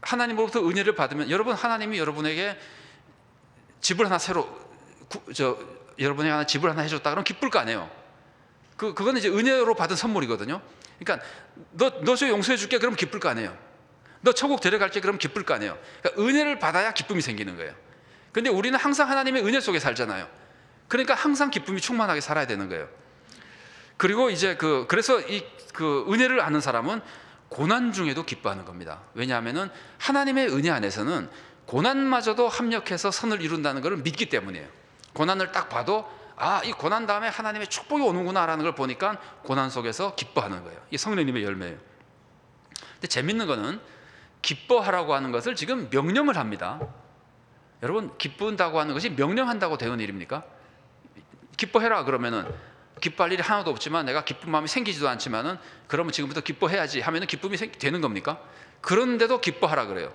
하나님으로부터 은혜를 받으면, 여러분, 하나님이 여러분에게 집을 하나 새로 여러분에게 하나 집을 하나 해줬다 그러면 기쁠 거 아니에요. 그거는 이제 은혜로 받은 선물이거든요. 그러니까 너 저 용서해 줄게 그럼 기쁠 거 아니에요. 너 천국 데려갈게 그럼 기쁠 거 아니에요. 그러니까 은혜를 받아야 기쁨이 생기는 거예요. 근데 우리는 항상 하나님의 은혜 속에 살잖아요. 그러니까 항상 기쁨이 충만하게 살아야 되는 거예요. 그리고 이제 그래서 그 은혜를 아는 사람은 고난 중에도 기뻐하는 겁니다. 왜냐하면은 하나님의 은혜 안에서는 고난마저도 합력해서 선을 이룬다는 것을 믿기 때문이에요. 고난을 딱 봐도 이 고난 다음에 하나님의 축복이 오는구나라는 걸 보니까 고난 속에서 기뻐하는 거예요. 이게 성령님의 열매예요. 근데 재밌는 거는 기뻐하라고 하는 것을 지금 명령을 합니다. 여러분, 기쁜다고 하는 것이 명령한다고 되는 일입니까? 기뻐해라 그러면은 기뻐할 일이 하나도 없지만 내가 기쁜 마음이 생기지도 않지만은 그러면 지금부터 기뻐해야지 하면은 기쁨이 되는 겁니까? 그런데도 기뻐하라 그래요.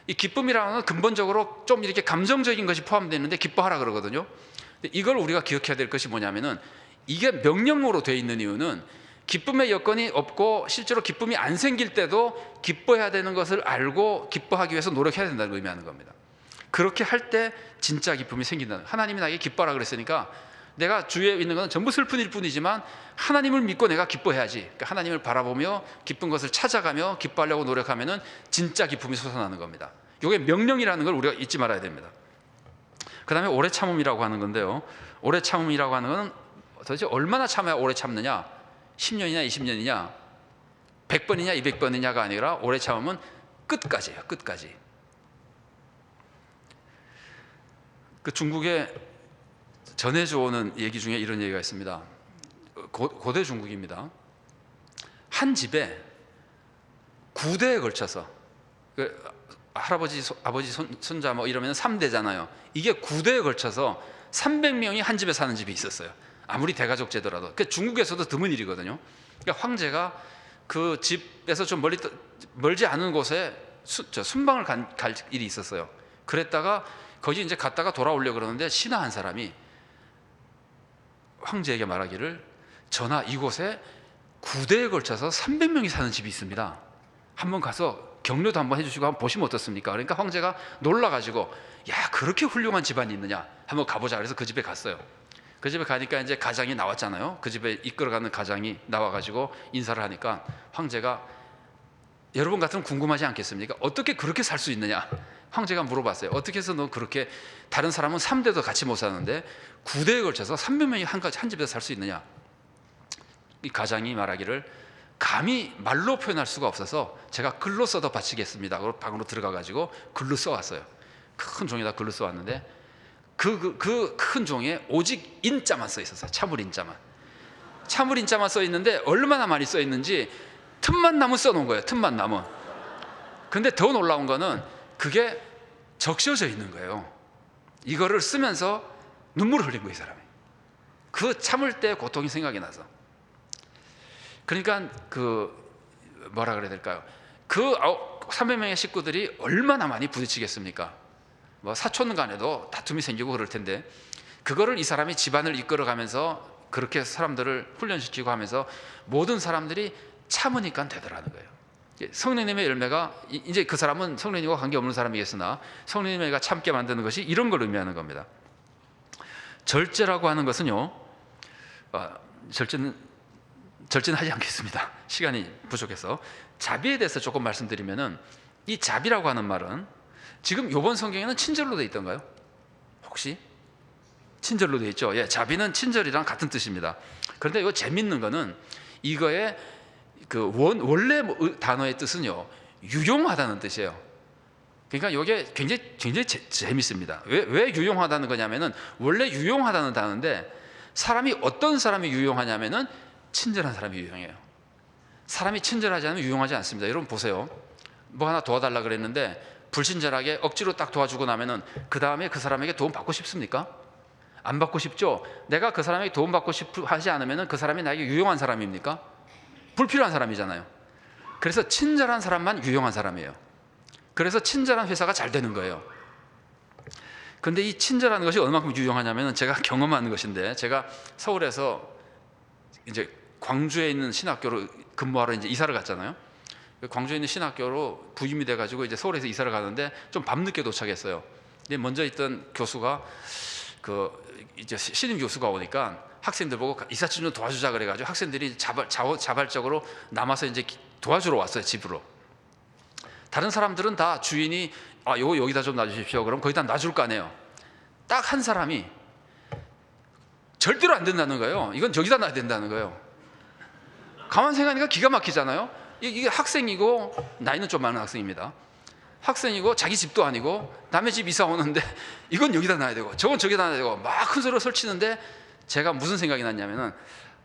이 기쁨이라는 건 근본적으로 좀 이렇게 감정적인 것이 포함되어 있는데 기뻐하라 그러거든요. 근데 이걸 우리가 기억해야 될 것이 뭐냐면은 이게 명령으로 되어 있는 이유는 기쁨의 여건이 없고 실제로 기쁨이 안 생길 때도 기뻐해야 되는 것을 알고 기뻐하기 위해서 노력해야 된다는 걸 의미하는 겁니다. 그렇게 할 때 진짜 기쁨이 생긴다는, 하나님이 나에게 기뻐하라 그랬으니까 내가 주위에 있는 건 전부 슬픈 일 뿐이지만 하나님을 믿고 내가 기뻐해야지. 그러니까 하나님을 바라보며 기쁜 것을 찾아가며 기뻐하려고 노력하면은 진짜 기쁨이 솟아나는 겁니다. 이게 명령이라는 걸 우리가 잊지 말아야 됩니다. 그 다음에 오래 참음이라고 하는 건데요, 오래 참음이라고 하는 건 도대체 얼마나 참아야 오래 참느냐, 10년이냐 20년이냐 100번이냐 200번이냐가 아니라 오래 참음은 끝까지예요. 끝까지. 그 중국에 전해져 오는 얘기 중에 이런 얘기가 있습니다. 고대 중국입니다. 한 집에 9대에 걸쳐서 할아버지, 아버지, 손자 뭐 이러면 3대잖아요. 이게 9대에 걸쳐서 300명이 한 집에 사는 집이 있었어요. 아무리 대가족 제도라도. 중국에서도 드문 일이거든요. 그러니까 황제가 그 집에서 좀 멀지 않은 곳에 순방을 갈 일이 있었어요. 그랬다가 거기 이제 갔다가 돌아오려고 그러는데 신하 한 사람이 황제에게 말하기를, 전하, 이곳에 9대에 걸쳐서 300명이 사는 집이 있습니다. 한번 가서 격려도 한번 해주시고 한번 보시면 어떻습니까? 그러니까 황제가 놀라가지고, 야, 그렇게 훌륭한 집안이 있느냐, 한번 가보자. 그래서 그 집에 갔어요. 그 집에 가니까 이제 가장이 나왔잖아요. 그 집에 이끌어가는 가장이 나와가지고 인사를 하니까 황제가, 여러분 같으면 궁금하지 않겠습니까? 어떻게 그렇게 살 수 있느냐? 황제가 물어봤어요. 어떻게 해서 너 그렇게, 다른 사람은 3대도 같이 못 사는데 9대에 걸쳐서 300명이 한 집에서 살 수 있느냐? 이 가장이 말하기를, 감히 말로 표현할 수가 없어서 제가 글로 써도 바치겠습니다. 그리고 방으로 들어가가지고 글로 써왔어요. 큰 종에다 글로 써왔는데 그 큰 종에 오직 인자만 써 있었어요. 참을 인자만. 참을 인자만 써 있는데 얼마나 많이 써 있는지 틈만 나면 써놓은 거예요. 틈만 나면. 근데 더 놀라운 거는 그게 적셔져 있는 거예요. 이거를 쓰면서 눈물을 흘린 거예요, 이 사람이. 그 참을 때 고통이 생각이 나서. 그러니까 뭐라 그래야 될까요? 300명의 식구들이 얼마나 많이 부딪히겠습니까? 뭐 사촌 간에도 다툼이 생기고 그럴 텐데, 그거를 이 사람이 집안을 이끌어가면서 그렇게 사람들을 훈련시키고 하면서 모든 사람들이 참으니까 되더라는 거예요. 성령님의 열매가, 이제 그 사람은 성령님과 관계없는 사람이겠으나 성령님의 열매가 참게 만드는 것이 이런 걸 의미하는 겁니다. 절제라고 하는 것은요, 절제는 하지 않겠습니다. 시간이 부족해서. 자비에 대해서 조금 말씀드리면은, 이 자비라고 하는 말은 지금 이번 성경에는 친절로 되어 있던가요? 혹시? 친절로 되어 있죠. 예, 자비는 친절이랑 같은 뜻입니다. 그런데 이거 재밌는 거는 이거의 원래 단어의 뜻은요, 유용하다는 뜻이에요. 그러니까 이게 굉장히 재밌습니다. 왜 유용하다는 거냐면은, 원래 유용하다는 단어인데 어떤 사람이 유용하냐면은 친절한 사람이 유용해요. 사람이 친절하지 않으면 유용하지 않습니다. 여러분 보세요. 뭐 하나 도와달라 그랬는데 불친절하게 억지로 딱 도와주고 나면은 그 다음에 그 사람에게 도움 받고 싶습니까? 안 받고 싶죠. 내가 그 사람에게 도움 받고 하지 않으면은 그 사람이 나에게 유용한 사람입니까? 불필요한 사람이잖아요. 그래서 친절한 사람만 유용한 사람이에요. 그래서 친절한 회사가 잘 되는 거예요. 그런데 이 친절한 것이 얼마큼 유용하냐면 제가 경험하는 것인데, 제가 서울에서 이제 광주에 있는 신학교로 근무하러 이제 이사를 갔잖아요. 광주에 있는 신학교로 부임이 돼가지고 이제 서울에서 이사를 가는데 좀 밤늦게 도착했어요. 근데 먼저 있던 교수가 이제 신임 교수가 오니까 학생들 보고 이삿짐 좀 도와주자 그래가지고 학생들이 자발적으로 남아서 이제 도와주러 왔어요, 집으로. 다른 사람들은 다 주인이 요거 여기다 좀 놔주십시오. 그럼 거기다 놔줄 거 아니에요. 딱 한 사람이 절대로 안 된다는 거예요. 이건 저기다 놔야 된다는 거예요. 가만 생각하니까 기가 막히잖아요. 이게 학생이고 나이는 좀 많은 학생입니다. 학생이고 자기 집도 아니고 남의 집 이사 오는데 이건 여기다 놔야 되고 저건 저기다 놔야 되고 막 큰 소리로 설치는데, 제가 무슨 생각이 났냐면은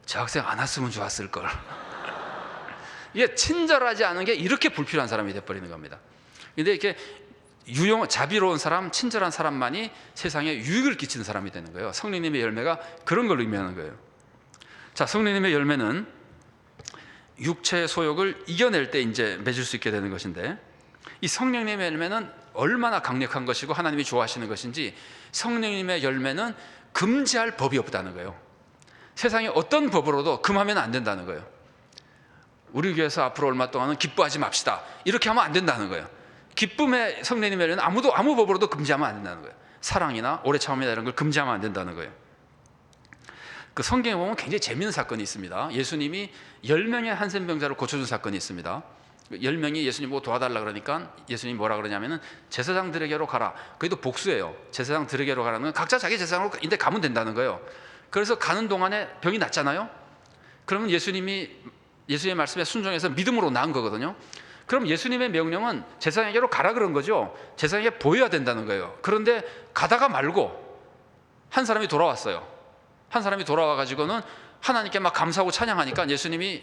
저 학생 안 왔으면 좋았을 걸. 이게 친절하지 않은 게 이렇게 불필요한 사람이 돼버리는 겁니다. 근데 이렇게 자비로운 사람, 친절한 사람만이 세상에 유익을 끼치는 사람이 되는 거예요. 성령님의 열매가 그런 걸 의미하는 거예요. 자, 성령님의 열매는 육체의 소욕을 이겨낼 때 이제 맺을 수 있게 되는 것인데, 이 성령님의 열매는 얼마나 강력한 것이고 하나님이 좋아하시는 것인지, 성령님의 열매는 금지할 법이 없다는 거예요. 세상에 어떤 법으로도 금하면 안 된다는 거예요. 우리 교회에서 앞으로 얼마 동안은 기뻐하지 맙시다, 이렇게 하면 안 된다는 거예요. 기쁨의 성령님의 열매는 아무 법으로도 금지하면 안 된다는 거예요. 사랑이나 오래 참음이나 이런 걸 금지하면 안 된다는 거예요. 그 성경에 보면 굉장히 재미있는 사건이 있습니다. 예수님이 10명의 한센병자를 고쳐준 사건이 있습니다. 10명이 예수님 보고 도와달라 그러니까 예수님이 뭐라 그러냐면은 제사장들에게로 가라. 그게 또 복수예요. 제사장들에게로 가라는 건 각자 자기 제사장으로 인데 가면 된다는 거예요. 그래서 가는 동안에 병이 낫잖아요. 그러면 예수님의 말씀에 순종해서 믿음으로 나은 거거든요. 그럼 예수님의 명령은 제사장에게로 가라 그런 거죠. 제사장에게 보여야 된다는 거예요. 그런데 가다가 말고 한 사람이 돌아왔어요. 한 사람이 돌아와 가지고는 하나님께 막 감사하고 찬양하니까 예수님이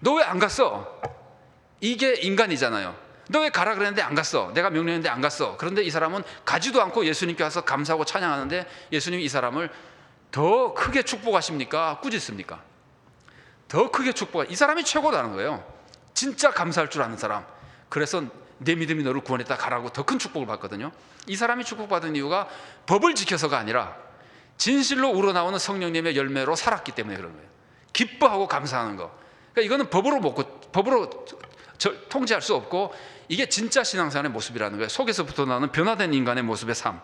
너 왜 안 갔어? 이게 인간이잖아요. 너 왜 가라 그랬는데 안 갔어? 내가 명령했는데 안 갔어. 그런데 이 사람은 가지도 않고 예수님께 와서 감사하고 찬양하는데, 예수님이 이 사람을 더 크게 축복하십니까? 꾸짖습니까? 더 크게 이 사람이 최고라는 거예요. 진짜 감사할 줄 아는 사람. 그래서 내 믿음이 너를 구원했다 가라고 더 큰 축복을 받거든요. 이 사람이 축복받은 이유가 법을 지켜서가 아니라 진실로 우러나오는 성령님의 열매로 살았기 때문에 그런 거예요. 기뻐하고 감사하는 거. 그러니까 이거는 법으로 통제할 수 없고, 이게 진짜 신앙생활의 모습이라는 거예요. 속에서부터 나오는 변화된 인간의 모습의 삶.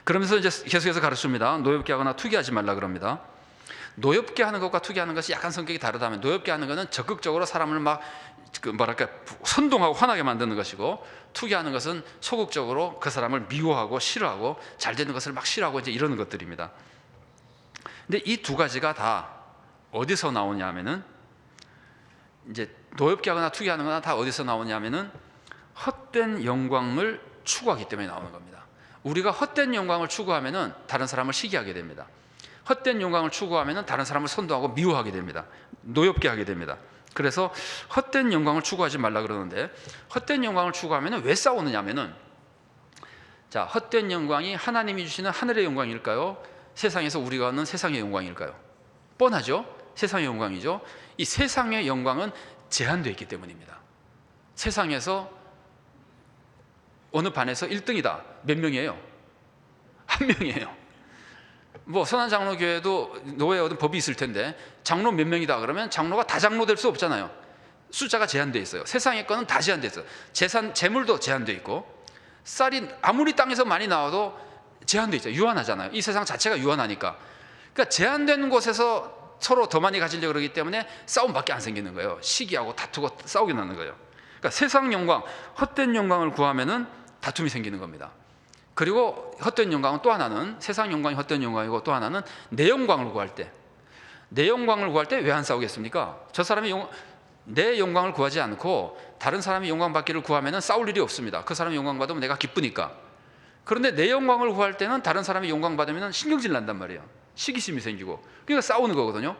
그러면서 이제 계속해서 가르칩니다. 노엽게 하거나 투기하지 말라 그럽니다. 노엽게 하는 것과 투기하는 것이 약간 성격이 다르다면, 노엽게 하는 것은 적극적으로 사람을 막 선동하고 화나게 만드는 것이고, 투기하는 것은 소극적으로 그 사람을 미워하고 싫어하고 잘 되는 것을 막 싫어하고 이제 이러는 것들입니다. 근데 이 두 가지가 다 어디서 나오냐면은, 이제 노엽게 하거나 투기하는 거나 다 어디서 나오냐면은 헛된 영광을 추구하기 때문에 나오는 겁니다. 우리가 헛된 영광을 추구하면은 다른 사람을 시기하게 됩니다. 헛된 영광을 추구하면은 다른 사람을 선동하고 미워하게 됩니다. 노엽게 하게 됩니다. 그래서 헛된 영광을 추구하지 말라 그러는데, 헛된 영광을 추구하면은 왜 싸우느냐면은, 자, 헛된 영광이 하나님이 주시는 하늘의 영광일까요? 세상에서 우리가 얻는 세상의 영광일까요? 뻔하죠? 세상의 영광이죠. 이 세상의 영광은 제한되어 있기 때문입니다. 세상에서 어느 반에서 1등이다. 몇 명이에요? 한 명이에요. 뭐 선한장로교회도 노예에 얻은 법이 있을 텐데, 장로 몇 명이다 그러면 장로가 다 장로 될 수 없잖아요. 숫자가 제한되어 있어요. 세상의 거는 다 제한되어 있어요. 재물도 제한되어 있고, 쌀이 아무리 땅에서 많이 나와도 제한되어 있어요. 유한하잖아요. 이 세상 자체가 유한하니까. 그러니까 제한된 곳에서 서로 더 많이 가지려고 그러기 때문에 싸움밖에 안 생기는 거예요. 시기하고 다투고 싸우게 나는 거예요. 그러니까 세상 영광, 헛된 영광을 구하면은 다툼이 생기는 겁니다. 그리고 헛된 영광은 또 하나는, 세상 영광이 헛된 영광이고 또 하나는 내 영광을 구할 때, 내 영광을 구할 때 왜 안 싸우겠습니까? 저 사람이 내 영광을 구하지 않고 다른 사람이 영광 받기를 구하면은 싸울 일이 없습니다. 그 사람이 영광 받으면 내가 기쁘니까. 그런데 내 영광을 구할 때는 다른 사람이 영광 받으면 신경질 난단 말이에요. 시기심이 생기고. 그러니까 싸우는 거거든요.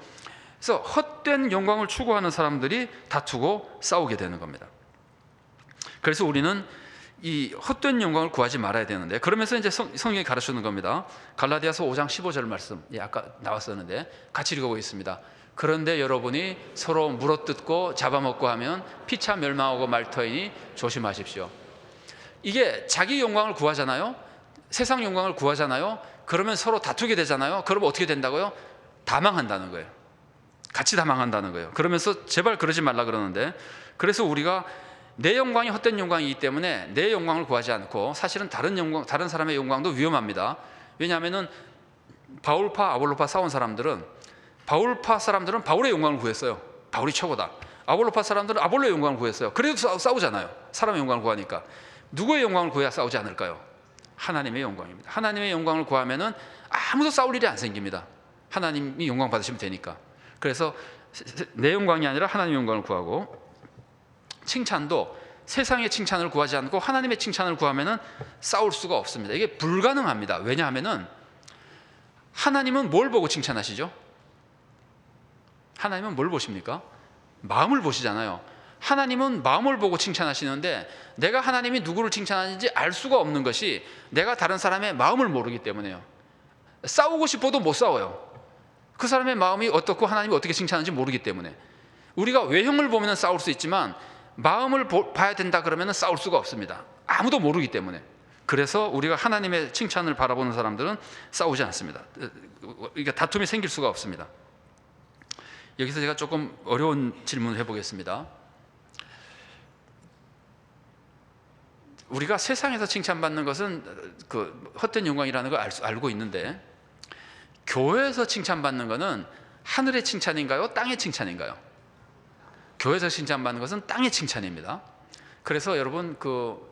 그래서 헛된 영광을 추구하는 사람들이 다투고 싸우게 되는 겁니다. 그래서 우리는 이 헛된 영광을 구하지 말아야 되는데, 그러면서 이제 성경이 가르치는 겁니다. 갈라디아서 5장 15절 말씀, 아까 나왔었는데 같이 읽어보겠습니다. 그런데 여러분이 서로 물어뜯고 잡아먹고 하면 피차 멸망하고 말 터이니 조심하십시오. 이게 자기 영광을 구하잖아요. 세상 영광을 구하잖아요. 그러면 서로 다투게 되잖아요. 그러면 어떻게 된다고요? 다 망한다는 거예요. 같이 다 망한다는 거예요. 그러면서 제발 그러지 말라 그러는데, 그래서 우리가 내 영광이 헛된 영광이기 때문에 내 영광을 구하지 않고, 사실은 다른 사람의 영광도 위험합니다. 왜냐하면은 바울파 아볼로파 싸운 사람들은, 바울파 사람들은 바울의 영광을 구했어요. 바울이 최고다. 아볼로파 사람들은 아볼로의 영광을 구했어요. 그래도 싸우잖아요. 사람의 영광을 구하니까. 누구의 영광을 구해야 싸우지 않을까요? 하나님의 영광입니다. 하나님의 영광을 구하면은 아무도 싸울 일이 안 생깁니다. 하나님이 영광 받으시면 되니까. 그래서 내 영광이 아니라 하나님의 영광을 구하고, 칭찬도 세상의 칭찬을 구하지 않고 하나님의 칭찬을 구하면은 싸울 수가 없습니다. 이게 불가능합니다. 왜냐하면은 하나님은 뭘 보고 칭찬하시죠? 하나님은 뭘 보십니까? 마음을 보시잖아요. 하나님은 마음을 보고 칭찬하시는데, 내가 하나님이 누구를 칭찬하는지 알 수가 없는 것이 내가 다른 사람의 마음을 모르기 때문에요. 싸우고 싶어도 못 싸워요. 그 사람의 마음이 어떻고 하나님이 어떻게 칭찬하는지 모르기 때문에. 우리가 외형을 보면 싸울 수 있지만 마음을 봐야 된다 그러면 싸울 수가 없습니다. 아무도 모르기 때문에. 그래서 우리가 하나님의 칭찬을 바라보는 사람들은 싸우지 않습니다. 그러니까 다툼이 생길 수가 없습니다. 여기서 제가 조금 어려운 질문을 해보겠습니다. 우리가 세상에서 칭찬받는 것은 그 헛된 영광이라는 걸 알고 있는데, 교회에서 칭찬받는 것은 하늘의 칭찬인가요? 땅의 칭찬인가요? 교회에서 칭찬받는 것은 땅의 칭찬입니다. 그래서 여러분 그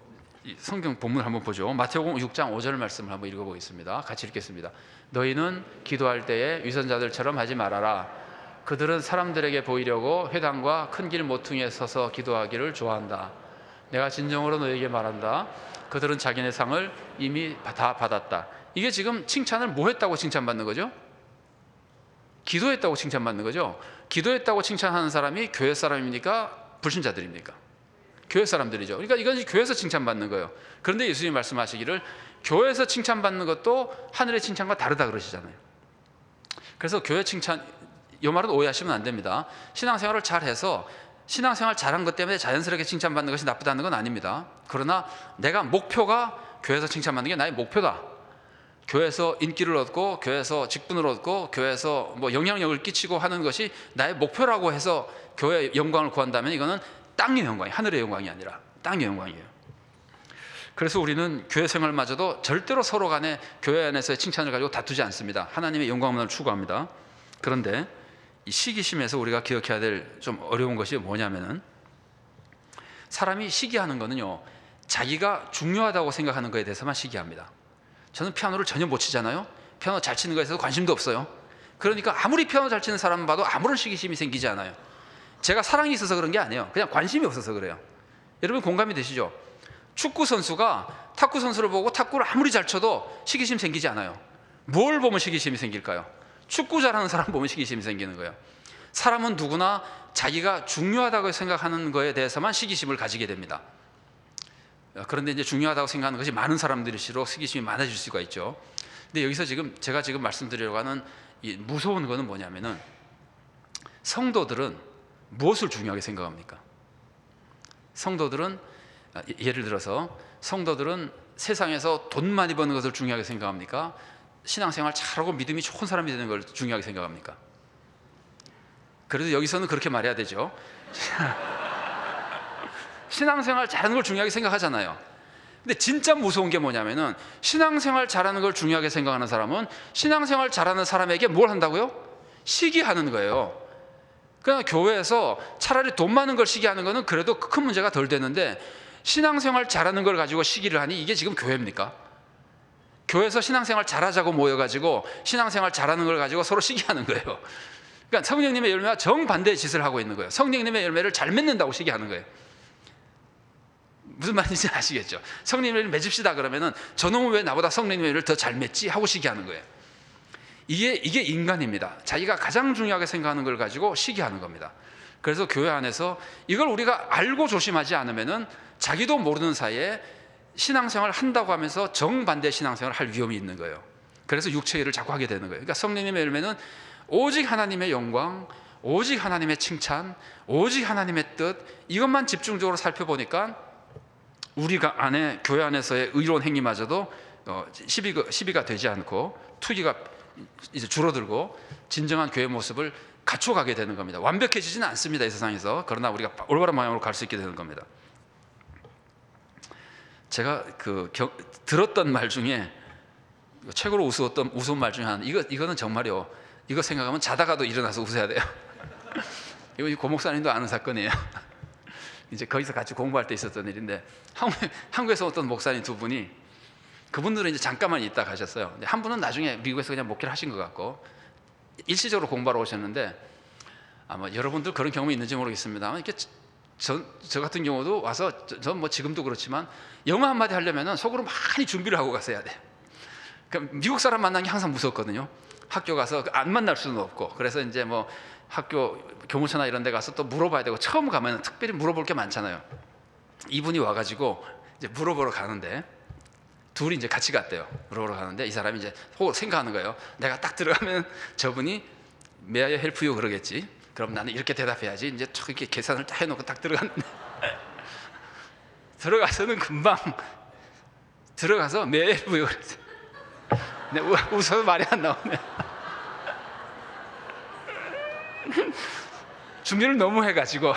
성경 본문을 한번 보죠. 마태복음 6장 5절 말씀을 한번 읽어보겠습니다. 같이 읽겠습니다. 너희는 기도할 때에 위선자들처럼 하지 말아라. 그들은 사람들에게 보이려고 회당과 큰 길 모퉁이에 서서 기도하기를 좋아한다. 내가 진정으로 너에게 말한다. 그들은 자기네 상을 이미 다 받았다. 이게 지금 칭찬을 뭐 했다고 칭찬받는 거죠? 기도했다고 칭찬받는 거죠. 기도했다고 칭찬하는 사람이 교회 사람입니까? 불신자들입니까? 교회 사람들이죠. 그러니까 이건 교회에서 칭찬받는 거예요. 그런데 예수님이 말씀하시기를 교회에서 칭찬받는 것도 하늘의 칭찬과 다르다 그러시잖아요. 그래서 교회 칭찬, 이 말은 오해하시면 안 됩니다. 신앙생활을 잘해서 신앙생활 잘한 것 때문에 자연스럽게 칭찬받는 것이 나쁘다는 건 아닙니다. 그러나 내가 목표가 교회에서 칭찬받는 게 나의 목표다. 교회에서 인기를 얻고 교회에서 직분을 얻고 교회에서 뭐 영향력을 끼치고 하는 것이 나의 목표라고 해서 교회의 영광을 구한다면 이거는 땅의 영광이, 하늘의 영광이 아니라 땅의 영광이에요. 그래서 우리는 교회 생활마저도 절대로 서로 간에 교회 안에서의 칭찬을 가지고 다투지 않습니다. 하나님의 영광만을 추구합니다. 그런데 이 시기심에서 우리가 기억해야 될 좀 어려운 것이 뭐냐면은, 사람이 시기하는 거는요, 자기가 중요하다고 생각하는 거에 대해서만 시기합니다. 저는 피아노를 전혀 못 치잖아요. 피아노 잘 치는 거에 대해서 관심도 없어요. 그러니까 아무리 피아노 잘 치는 사람 봐도 아무런 시기심이 생기지 않아요. 제가 사랑이 있어서 그런 게 아니에요. 그냥 관심이 없어서 그래요. 여러분 공감이 되시죠? 축구 선수가 탁구 선수를 보고 탁구를 아무리 잘 쳐도 시기심 생기지 않아요. 뭘 보면 시기심이 생길까요? 축구 잘하는 사람 보면 시기심이 생기는 거예요. 사람은 누구나 자기가 중요하다고 생각하는 거에 대해서만 시기심을 가지게 됩니다. 그런데 이제 중요하다고 생각하는 것이 많은 사람들일수록 시기심이 많아질 수가 있죠. 근데 여기서 제가 지금 말씀드리려고 하는 이 무서운 거는 뭐냐면은, 성도들은 무엇을 중요하게 생각합니까? 성도들은, 예를 들어서 성도들은 세상에서 돈 많이 버는 것을 중요하게 생각합니까? 신앙생활 잘하고 믿음이 좋은 사람이 되는 걸 중요하게 생각합니까? 그래도 여기서는 그렇게 말해야 되죠. 신앙생활 잘하는 걸 중요하게 생각하잖아요. 근데 진짜 무서운 게 뭐냐면은, 신앙생활 잘하는 걸 중요하게 생각하는 사람은 신앙생활 잘하는 사람에게 뭘 한다고요? 시기하는 거예요. 그냥 교회에서 차라리 돈 많은 걸 시기하는 거는 그래도 큰 문제가 덜 되는데, 신앙생활 잘하는 걸 가지고 시기를 하니 이게 지금 교회입니까? 교회에서 신앙생활 잘하자고 모여가지고 신앙생활 잘하는 걸 가지고 서로 시기하는 거예요. 그러니까 성령님의 열매와 정반대의 짓을 하고 있는 거예요. 성령님의 열매를 잘 맺는다고 시기하는 거예요. 무슨 말인지 아시겠죠? 성령님을 맺읍시다 그러면은 저놈은 왜 나보다 성령님을 더 잘 맺지? 하고 시기하는 거예요. 이게 인간입니다. 자기가 가장 중요하게 생각하는 걸 가지고 시기하는 겁니다. 그래서 교회 안에서 이걸 우리가 알고 조심하지 않으면은 자기도 모르는 사이에 신앙생활을 한다고 하면서 정반대 신앙생활을 할 위험이 있는 거예요. 그래서 육체의 일을 자꾸 하게 되는 거예요. 그러니까 성령님의 열매는 오직 하나님의 영광, 오직 하나님의 칭찬, 오직 하나님의 뜻, 이것만 집중적으로 살펴보니까 우리가 안에 교회 안에서의 의로운 행위마저도 시비가 되지 않고 투기가 이제 줄어들고 진정한 교회 모습을 갖춰가게 되는 겁니다. 완벽해지지는 않습니다, 이 세상에서. 그러나 우리가 올바른 방향으로 갈 수 있게 되는 겁니다. 제가 들었던 말 중에 최고로 웃었던 말 중에 하나, 이거는 정말요, 이거 생각하면 자다가도 일어나서 웃어야 돼요. 이거 고 목사님도 아는 사건이에요. 이제 거기서 같이 공부할 때 있었던 일인데, 한국에서 어떤 목사님 두 분이, 그분들은 이제 잠깐만 있다 가셨어요. 근데 한 분은 나중에 미국에서 그냥 목회를 하신 것 같고 일시적으로 공부하러 오셨는데, 아마 여러분들 그런 경험이 있는지 모르겠습니다만, 이렇게 저 같은 경우도 와서, 전 뭐 지금도 그렇지만 영어 한마디 하려면 속으로 많이 준비를 하고 가서 해야 돼요. 그러니까 미국 사람 만나는 게 항상 무섭거든요. 학교 가서 안 만날 수는 없고, 그래서 이제 뭐 학교 교무처나 이런 데 가서 또 물어봐야 되고, 처음 가면 특별히 물어볼 게 많잖아요. 이분이 와가지고 이제 물어보러 가는데, 둘이 이제 같이 갔대요. 물어보러 가는데 이 사람이 이제 생각하는 거예요. 내가 딱 들어가면 저분이 May I help you 그러겠지. 그럼 나는 이렇게 대답해야지. 이제 이렇게 계산을 딱 해놓고 딱 들어갔는데 들어가서는 금방 들어가서 May I help you 그랬어요. 근데 웃어서 말이 안 나오네. 준비를 너무 해가지고,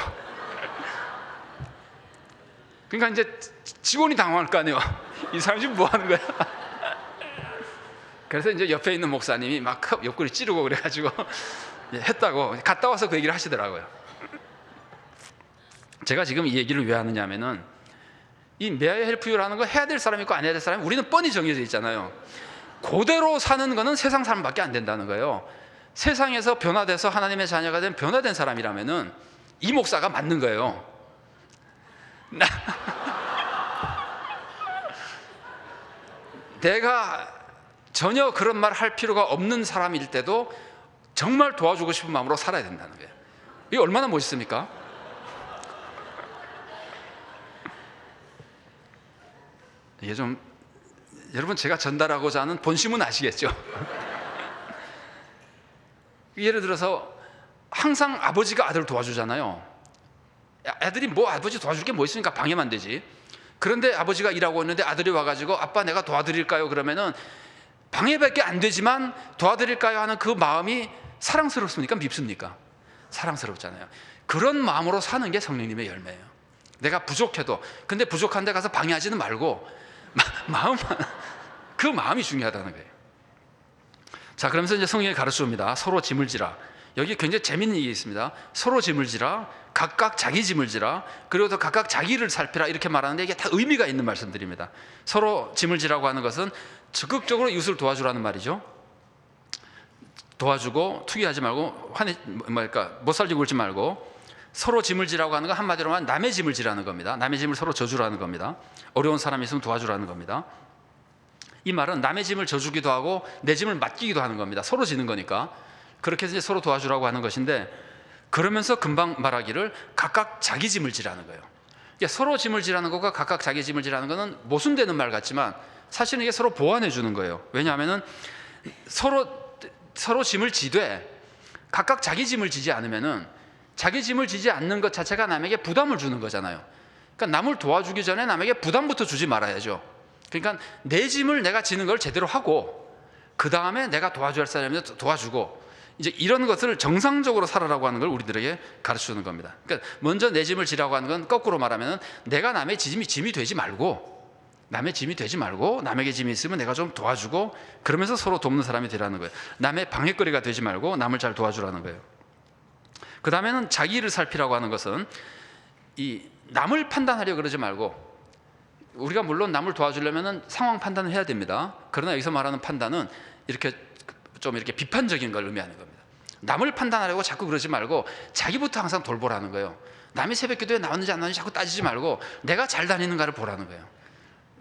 그러니까 이제 직원이 당황할 거 아니에요. 이 사람 지금 뭐 하는 거야? 그래서 이제 옆에 있는 목사님이 막 옆구리 찌르고 그래가지고 했다고, 갔다 와서 그 얘기를 하시더라고요. 제가 지금 이 얘기를 왜 하느냐면은, 이 May I help you라는 거 해야 될 사람이 있고 안 해야 될 사람이, 우리는 뻔히 정해져 있잖아요. 그대로 사는 거는 세상 사람밖에 안 된다는 거예요. 세상에서 변화돼서 하나님의 자녀가 된 변화된 사람이라면은 이 목사가 맞는 거예요. 내가 전혀 그런 말 할 필요가 없는 사람일 때도 정말 도와주고 싶은 마음으로 살아야 된다는 거예요. 이게 얼마나 멋있습니까? 이게 좀, 여러분 제가 전달하고자 하는 본심은 아시겠죠? 예를 들어서 항상 아버지가 아들을 도와주잖아요. 애들이 뭐 아버지 도와줄 게 뭐 있으니까 방해만 되지. 그런데 아버지가 일하고 있는데 아들이 와가지고 아빠 내가 도와드릴까요? 그러면은 방해밖에 안 되지만 도와드릴까요? 하는 그 마음이 사랑스럽습니까? 밉습니까? 사랑스럽잖아요. 그런 마음으로 사는 게 성령님의 열매예요. 내가 부족해도, 근데 부족한 데 가서 방해하지는 말고 그 마음이 중요하다는 거예요. 자, 그러면서 이제 성경이 가르쳐줍니다. 서로 짐을 지라. 여기 굉장히 재밌는 얘기 있습니다. 서로 짐을 지라, 각각 자기 짐을 지라, 그리고 또 각각 자기를 살피라, 이렇게 말하는데 이게 다 의미가 있는 말씀들입니다. 서로 짐을 지라고 하는 것은 적극적으로 이웃을 도와주라는 말이죠. 도와주고 투기하지 말고 못살지고 굴지 말고, 서로 짐을 지라고 하는 건 한마디로 하면 남의 짐을 지라는 겁니다. 남의 짐을 서로 져주라는 겁니다. 어려운 사람이 있으면 도와주라는 겁니다. 이 말은 남의 짐을 져주기도 하고 내 짐을 맡기기도 하는 겁니다. 서로 지는 거니까. 그렇게 해서 이제 서로 도와주라고 하는 것인데, 그러면서 금방 말하기를 각각 자기 짐을 지라는 거예요. 그러니까 서로 짐을 지라는 것과 각각 자기 짐을 지라는 것은 모순되는 말 같지만 사실은 이게 서로 보완해 주는 거예요. 왜냐하면 서로 짐을 지되 각각 자기 짐을 지지 않으면은, 자기 짐을 지지 않는 것 자체가 남에게 부담을 주는 거잖아요. 그러니까 남을 도와주기 전에 남에게 부담부터 주지 말아야죠. 그러니까 내 짐을 내가 지는 걸 제대로 하고, 그 다음에 내가 도와줘야 할 사람한테 도와주고, 이제 이런 것을 정상적으로 살아라고 하는 걸 우리들에게 가르쳐주는 겁니다. 그러니까 먼저 내 짐을 지라고 하는 건 거꾸로 말하면, 내가 남의 짐이 되지 말고, 남에게 짐이 있으면 내가 좀 도와주고, 그러면서 서로 돕는 사람이 되라는 거예요. 남의 방해거리가 되지 말고 남을 잘 도와주라는 거예요. 그 다음에는 자기를 살피라고 하는 것은, 이 남을 판단하려고 그러지 말고, 우리가 물론 남을 도와주려면 상황 판단을 해야 됩니다. 그러나 여기서 말하는 판단은 이렇게 비판적인 걸 의미하는 겁니다. 남을 판단하려고 자꾸 그러지 말고 자기부터 항상 돌보라는 거예요. 남이 새벽기도에 나왔는지 안 나왔는지 자꾸 따지지 말고 내가 잘 다니는가를 보라는 거예요.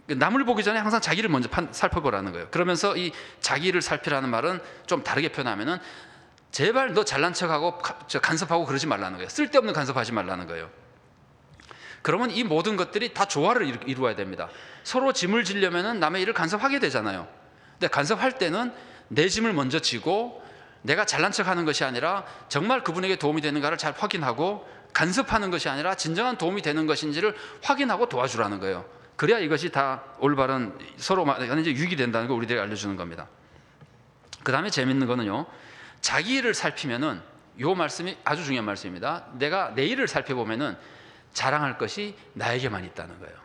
남을 보기 전에 항상 자기를 먼저 살펴보라는 거예요. 그러면서 이 자기를 살피라는 말은 좀 다르게 표현하면은, 제발 너 잘난 척하고 간섭하고 그러지 말라는 거예요. 쓸데없는 간섭하지 말라는 거예요. 그러면 이 모든 것들이 다 조화를 이루어야 됩니다. 서로 짐을 지려면 남의 일을 간섭하게 되잖아요. 근데 간섭할 때는 내 짐을 먼저 지고, 내가 잘난 척하는 것이 아니라 정말 그분에게 도움이 되는가를 잘 확인하고, 간섭하는 것이 아니라 진정한 도움이 되는 것인지를 확인하고 도와주라는 거예요. 그래야 이것이 다 올바른 서로 이제 유익이 된다는 걸 우리들에게 알려주는 겁니다. 그 다음에 재밌는 거는요, 자기 일을 살피면은, 요 말씀이 아주 중요한 말씀입니다. 내가 내 일을 살펴보면은 자랑할 것이 나에게만 있다는 거예요.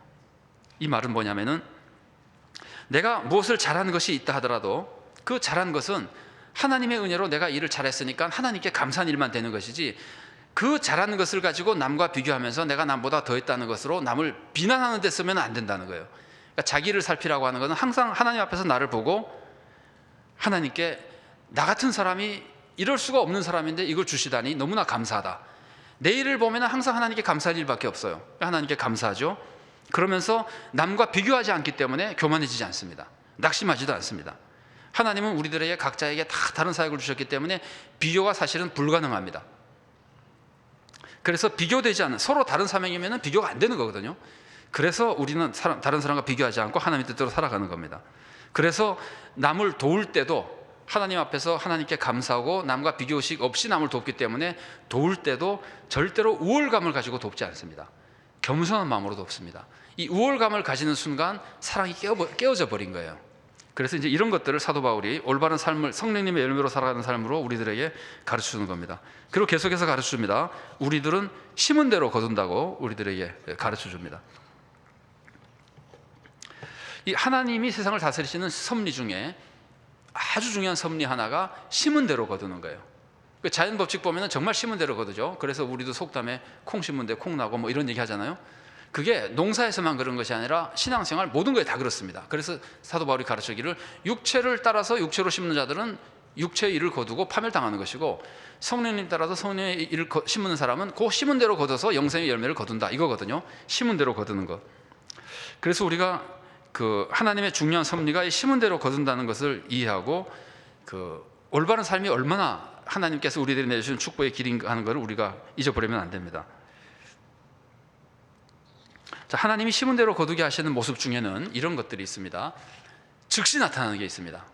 이 말은 뭐냐면은, 내가 무엇을 잘한 것이 있다 하더라도 그 잘한 것은 하나님의 은혜로 내가 일을 잘했으니까 하나님께 감사한 일만 되는 것이지, 그 잘하는 것을 가지고 남과 비교하면서 내가 남보다 더 했다는 것으로 남을 비난하는 데 쓰면 안 된다는 거예요. 그러니까 자기를 살피라고 하는 것은 항상 하나님 앞에서 나를 보고 하나님께, 나 같은 사람이 이럴 수가 없는 사람인데 이걸 주시다니 너무나 감사하다. 내 일을 보면 항상 하나님께 감사할 일밖에 없어요. 하나님께 감사하죠. 그러면서 남과 비교하지 않기 때문에 교만해지지 않습니다. 낙심하지도 않습니다. 하나님은 우리들에게 각자에게 다 다른 사역을 주셨기 때문에 비교가 사실은 불가능합니다. 그래서 비교되지 않는, 서로 다른 사명이면 비교가 안 되는 거거든요. 그래서 우리는 다른 사람과 비교하지 않고 하나님의 뜻대로 살아가는 겁니다. 그래서 남을 도울 때도 하나님 앞에서 하나님께 감사하고 남과 비교식 없이 남을 돕기 때문에 도울 때도 절대로 우월감을 가지고 돕지 않습니다. 겸손한 마음으로 돕습니다. 이 우월감을 가지는 순간 사랑이 깨어져 버린 거예요. 그래서 이제 이런 것들을 사도 바울이 올바른 삶을 성령님의 열매로 살아가는 삶으로 우리들에게 가르쳐주는 겁니다. 그리고 계속해서 가르쳐줍니다. 우리들은 심은 대로 거둔다고 우리들에게 가르쳐줍니다. 이 하나님이 세상을 다스리시는 섭리 중에 아주 중요한 섭리 하나가 심은 대로 거두는 거예요. 자연 법칙 보면 정말 심은 대로 거두죠. 그래서 우리도 속담에 콩 심은 데 콩 나고 뭐 이런 얘기 하잖아요. 그게 농사에서만 그런 것이 아니라 신앙생활 모든 거에 다 그렇습니다. 그래서 사도 바울이 가르치기를, 육체를 따라서 육체로 심는 자들은 육체의 일을 거두고 파멸당하는 것이고, 성령님 따라서 성령의 일을 심는 사람은 그 심은 대로 거둬서 영생의 열매를 거둔다, 이거거든요. 심은 대로 거두는 것. 그래서 우리가 그 하나님의 중요한 섭리가 이 심은 대로 거둔다는 것을 이해하고, 그 올바른 삶이 얼마나 하나님께서 우리들이 내주신 축복의 길인가 하는 것을 우리가 잊어버리면 안 됩니다. 자, 하나님이 심은 대로 거두게 하시는 모습 중에는 이런 것들이 있습니다. 즉시 나타나는 게 있습니다.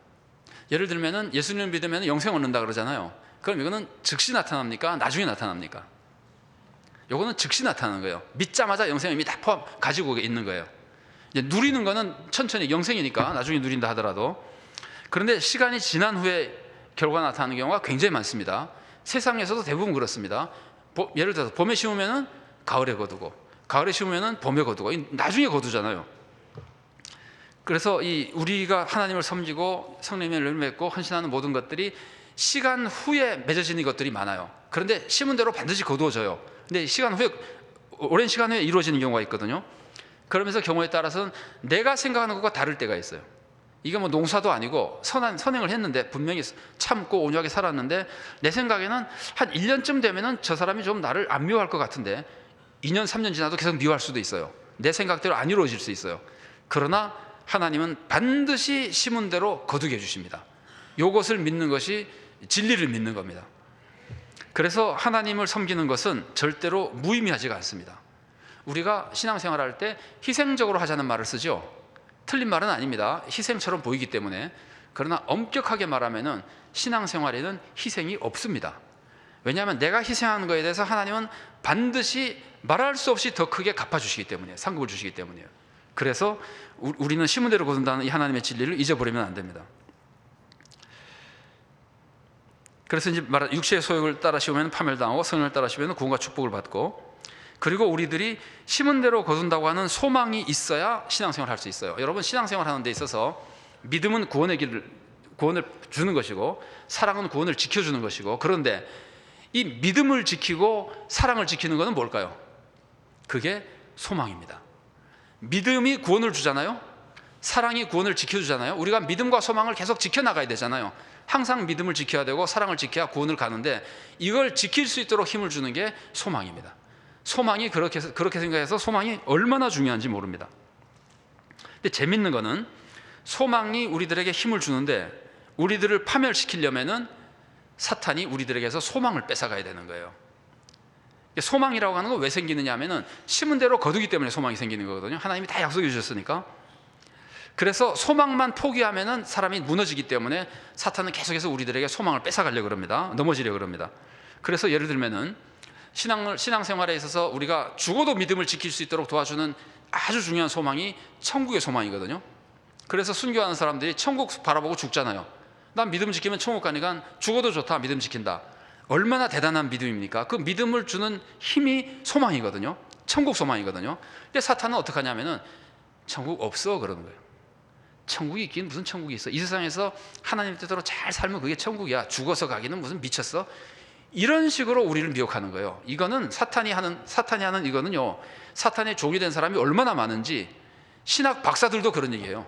예를 들면은 예수님을 믿으면 영생 얻는다 그러잖아요. 그럼 이거는 즉시 나타납니까? 나중에 나타납니까? 이거는 즉시 나타나는 거예요. 믿자마자 영생을 이미 다 가지고 있는 거예요. 이제 누리는 거는 천천히, 영생이니까 나중에 누린다 하더라도. 그런데 시간이 지난 후에 결과가 나타나는 경우가 굉장히 많습니다. 세상에서도 대부분 그렇습니다. 예를 들어서 봄에 심으면 가을에 거두고, 가을에 심으면 봄에 거두고, 나중에 거두잖아요. 그래서 우리가 하나님을 섬기고 성령의 열매를 맺고 헌신하는 모든 것들이 시간 후에 맺어지는 것들이 많아요. 그런데 심은 대로 반드시 거두어져요. 근데 시간 후에, 오랜 시간 후에 이루어지는 경우가 있거든요. 그러면서 경우에 따라서는 내가 생각하는 것과 다를 때가 있어요. 이게 뭐 농사도 아니고 선행을 했는데, 분명히 참고 온유하게 살았는데, 내 생각에는 한 1년쯤 되면은 저 사람이 좀 나를 안 미워할 것 같은데 2년 3년 지나도 계속 미워할 수도 있어요. 내 생각대로 안 이루어질 수 있어요. 그러나 하나님은 반드시 심은 대로 거두게 해주십니다. 이것을 믿는 것이 진리를 믿는 겁니다. 그래서 하나님을 섬기는 것은 절대로 무의미하지가 않습니다. 우리가 신앙생활할 때 희생적으로 하자는 말을 쓰죠. 틀린 말은 아닙니다. 희생처럼 보이기 때문에. 그러나 엄격하게 말하면 신앙생활에는 희생이 없습니다. 왜냐하면 내가 희생하는 것에 대해서 하나님은 반드시 말할 수 없이 더 크게 갚아주시기 때문이에요. 상급을 주시기 때문이에요. 그래서 우리는 심은 대로 거둔다는 이 하나님의 진리를 잊어버리면 안 됩니다. 그래서 이제 육체의 소욕을 따라 씌우면 파멸당하고 성령을 따라 씌우면 구원과 축복을 받고, 그리고 우리들이 심은 대로 거둔다고 하는 소망이 있어야 신앙생활을 할 수 있어요. 여러분, 신앙생활 하는 데 있어서 믿음은 구원을 주는 것이고, 사랑은 구원을 지켜주는 것이고, 그런데 이 믿음을 지키고 사랑을 지키는 것은 뭘까요? 그게 소망입니다. 믿음이 구원을 주잖아요. 사랑이 구원을 지켜주잖아요. 우리가 믿음과 소망을 계속 지켜나가야 되잖아요. 항상 믿음을 지켜야 되고 사랑을 지켜야 구원을 가는데, 이걸 지킬 수 있도록 힘을 주는 게 소망입니다. 소망이 그렇게 생각해서 소망이 얼마나 중요한지 모릅니다. 근데 재밌는 거는, 소망이 우리들에게 힘을 주는데 우리들을 파멸시키려면은 사탄이 우리들에게서 소망을 뺏어가야 되는 거예요. 소망이라고 하는 건 왜 생기느냐 하면은 심은 대로 거두기 때문에 소망이 생기는 거거든요. 하나님이 다 약속해 주셨으니까. 그래서 소망만 포기하면은 사람이 무너지기 때문에 사탄은 계속해서 우리들에게 소망을 뺏어가려고 합니다. 넘어지려고 합니다. 그래서 예를 들면은 신앙생활에 있어서 우리가 죽어도 믿음을 지킬 수 있도록 도와주는 아주 중요한 소망이 천국의 소망이거든요. 그래서 순교하는 사람들이 천국 바라보고 죽잖아요. 난 믿음 지키면 천국 가니까 죽어도 좋다, 믿음 지킨다. 얼마나 대단한 믿음입니까? 그 믿음을 주는 힘이 소망이거든요. 천국 소망이거든요. 근데 사탄은 어떻게 하냐면은 천국 없어 그러는 거예요. 천국이 있긴 무슨 천국이 있어. 이 세상에서 하나님 뜻대로 잘 살면 그게 천국이야. 죽어서 가기는 무슨 미쳤어. 이런 식으로 우리를 미혹하는 거예요. 이거는 사탄이 하는 이거는요, 사탄의 종이 된 사람이 얼마나 많은지 신학 박사들도 그런 얘기해요.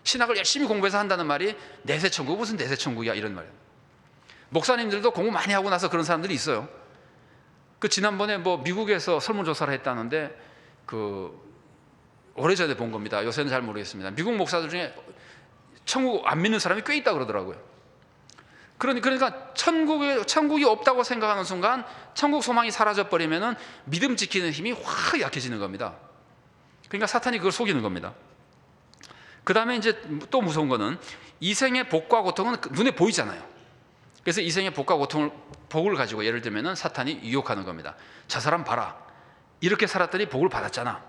신학을 열심히 공부해서 한다는 말이 내세 천국, 무슨 내세 천국이야 이런 말이에요. 목사님들도 공부 많이 하고 나서 그런 사람들이 있어요. 그 지난번에 뭐 미국에서 설문조사를 했다는데 그 오래전에 본 겁니다. 요새는 잘 모르겠습니다. 미국 목사들 중에 천국 안 믿는 사람이 꽤 있다 그러더라고요. 그러니까 천국이 없다고 생각하는 순간 천국 소망이 사라져버리면은 믿음 지키는 힘이 확 약해지는 겁니다. 그러니까 사탄이 그걸 속이는 겁니다. 그 다음에 이제 또 무서운 거는 이생의 복과 고통은 눈에 보이잖아요. 그래서 이생의 복과 복을 가지고 예를 들면은 사탄이 유혹하는 겁니다. 저 사람 봐라, 이렇게 살았더니 복을 받았잖아.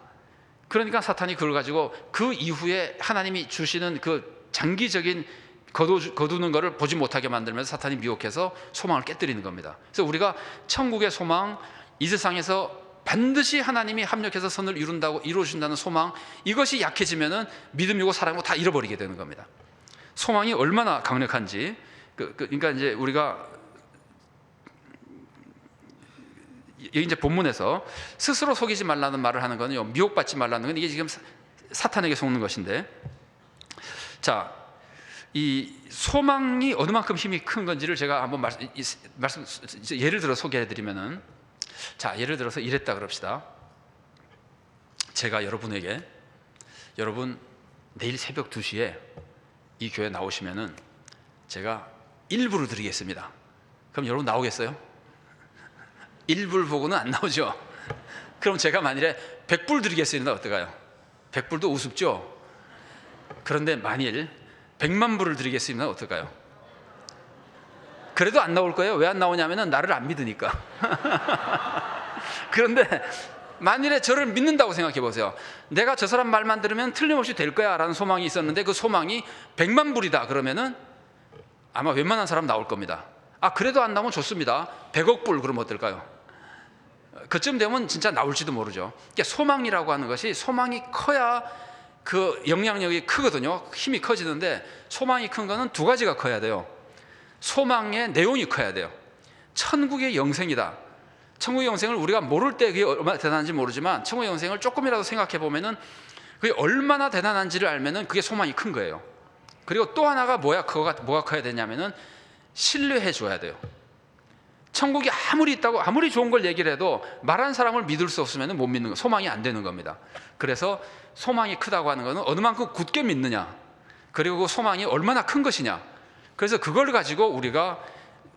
그러니까 사탄이 그걸 가지고 그 이후에 하나님이 주시는 그 장기적인 거두는 것을 보지 못하게 만들면서 사탄이 미혹해서 소망을 깨뜨리는 겁니다. 그래서 우리가 천국의 소망, 이 세상에서 반드시 하나님이 합력해서 선을 이루어준다는 소망, 이것이 약해지면은 믿음이고 사랑이고 다 잃어버리게 되는 겁니다. 소망이 얼마나 강력한지, 그러니까 이제 우리가 여기 이제 본문에서 스스로 속이지 말라는 말을 하는 거는요, 미혹받지 말라는 건 이게 지금 사탄에게 속는 것인데, 자, 이 소망이 어느 만큼 힘이 큰 건지를 제가 한번 예를 들어 소개해 드리면은, 자, 예를 들어서 이랬다 그럽시다. 제가 여러분에게, 여러분 내일 새벽 2시에 이 교회 나오시면은 제가 1불을 드리겠습니다. 그럼 여러분 나오겠어요? 1불 보고는 안 나오죠. 그럼 제가 만일에 100불 드리겠습니다. 어떨까요? 100불도 우습죠. 그런데 만일 100만 불을 드리겠습니다. 어떨까요? 그래도 안 나올 거예요. 왜 안 나오냐면은 나를 안 믿으니까. 그런데 만일에 저를 믿는다고 생각해 보세요. 내가 저 사람 말만 들으면 틀림없이 될 거야 라는 소망이 있었는데 그 소망이 100만 불이다 그러면은 아마 웬만한 사람 나올 겁니다. 아, 그래도 안 나오면 좋습니다. 100억 불 그러면 어떨까요? 그쯤 되면 진짜 나올지도 모르죠. 그러니까 소망이라고 하는 것이, 소망이 커야 그 영향력이 크거든요. 힘이 커지는데, 소망이 큰 거는 두 가지가 커야 돼요. 소망의 내용이 커야 돼요. 천국의 영생이다. 천국의 영생을 우리가 모를 때 그게 얼마나 대단한지 모르지만, 천국의 영생을 조금이라도 생각해 보면은 그게 얼마나 대단한지를 알면은 그게 소망이 큰 거예요. 그리고 또 하나가 뭐가 커야 되냐면은 신뢰해 줘야 돼요. 천국이 아무리 있다고 아무리 좋은 걸 얘기를 해도 말한 사람을 믿을 수 없으면 못 믿는 거, 소망이 안 되는 겁니다. 그래서 소망이 크다고 하는 것은 어느 만큼 굳게 믿느냐, 그리고 그 소망이 얼마나 큰 것이냐. 그래서 그걸 가지고 우리가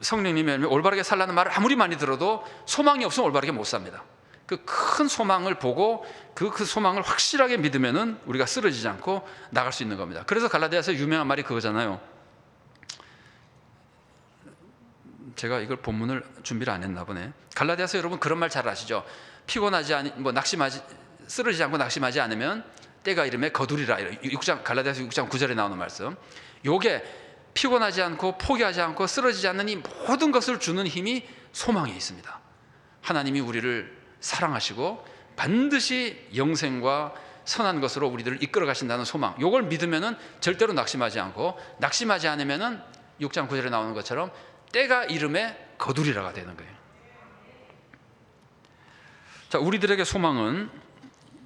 성령님이 올바르게 살라는 말을 아무리 많이 들어도 소망이 없으면 올바르게 못 삽니다. 그 큰 소망을 보고 그 소망을 확실하게 믿으면은 우리가 쓰러지지 않고 나갈 수 있는 겁니다. 그래서 갈라디아서 유명한 말이 그거잖아요. 제가 이걸 본문을 준비를 안 했나 보네. 갈라디아서 여러분 그런 말 잘 아시죠? 피곤하지 쓰러지지 않고 낙심하지 않으면 때가 이름에 거두리라. 갈라디아서 6장 9절에 나오는 말씀. 요게 피곤하지 않고 포기하지 않고 쓰러지지 않는 이 모든 것을 주는 힘이 소망에 있습니다. 하나님이 우리를 사랑하시고 반드시 영생과 선한 것으로 우리들을 이끌어 가신다는 소망, 요걸 믿으면은 절대로 낙심하지 않고, 낙심하지 않으면은 6장 9절에 나오는 것처럼 때가 이름에 거두리라가 되는 거예요. 자, 우리들에게 소망은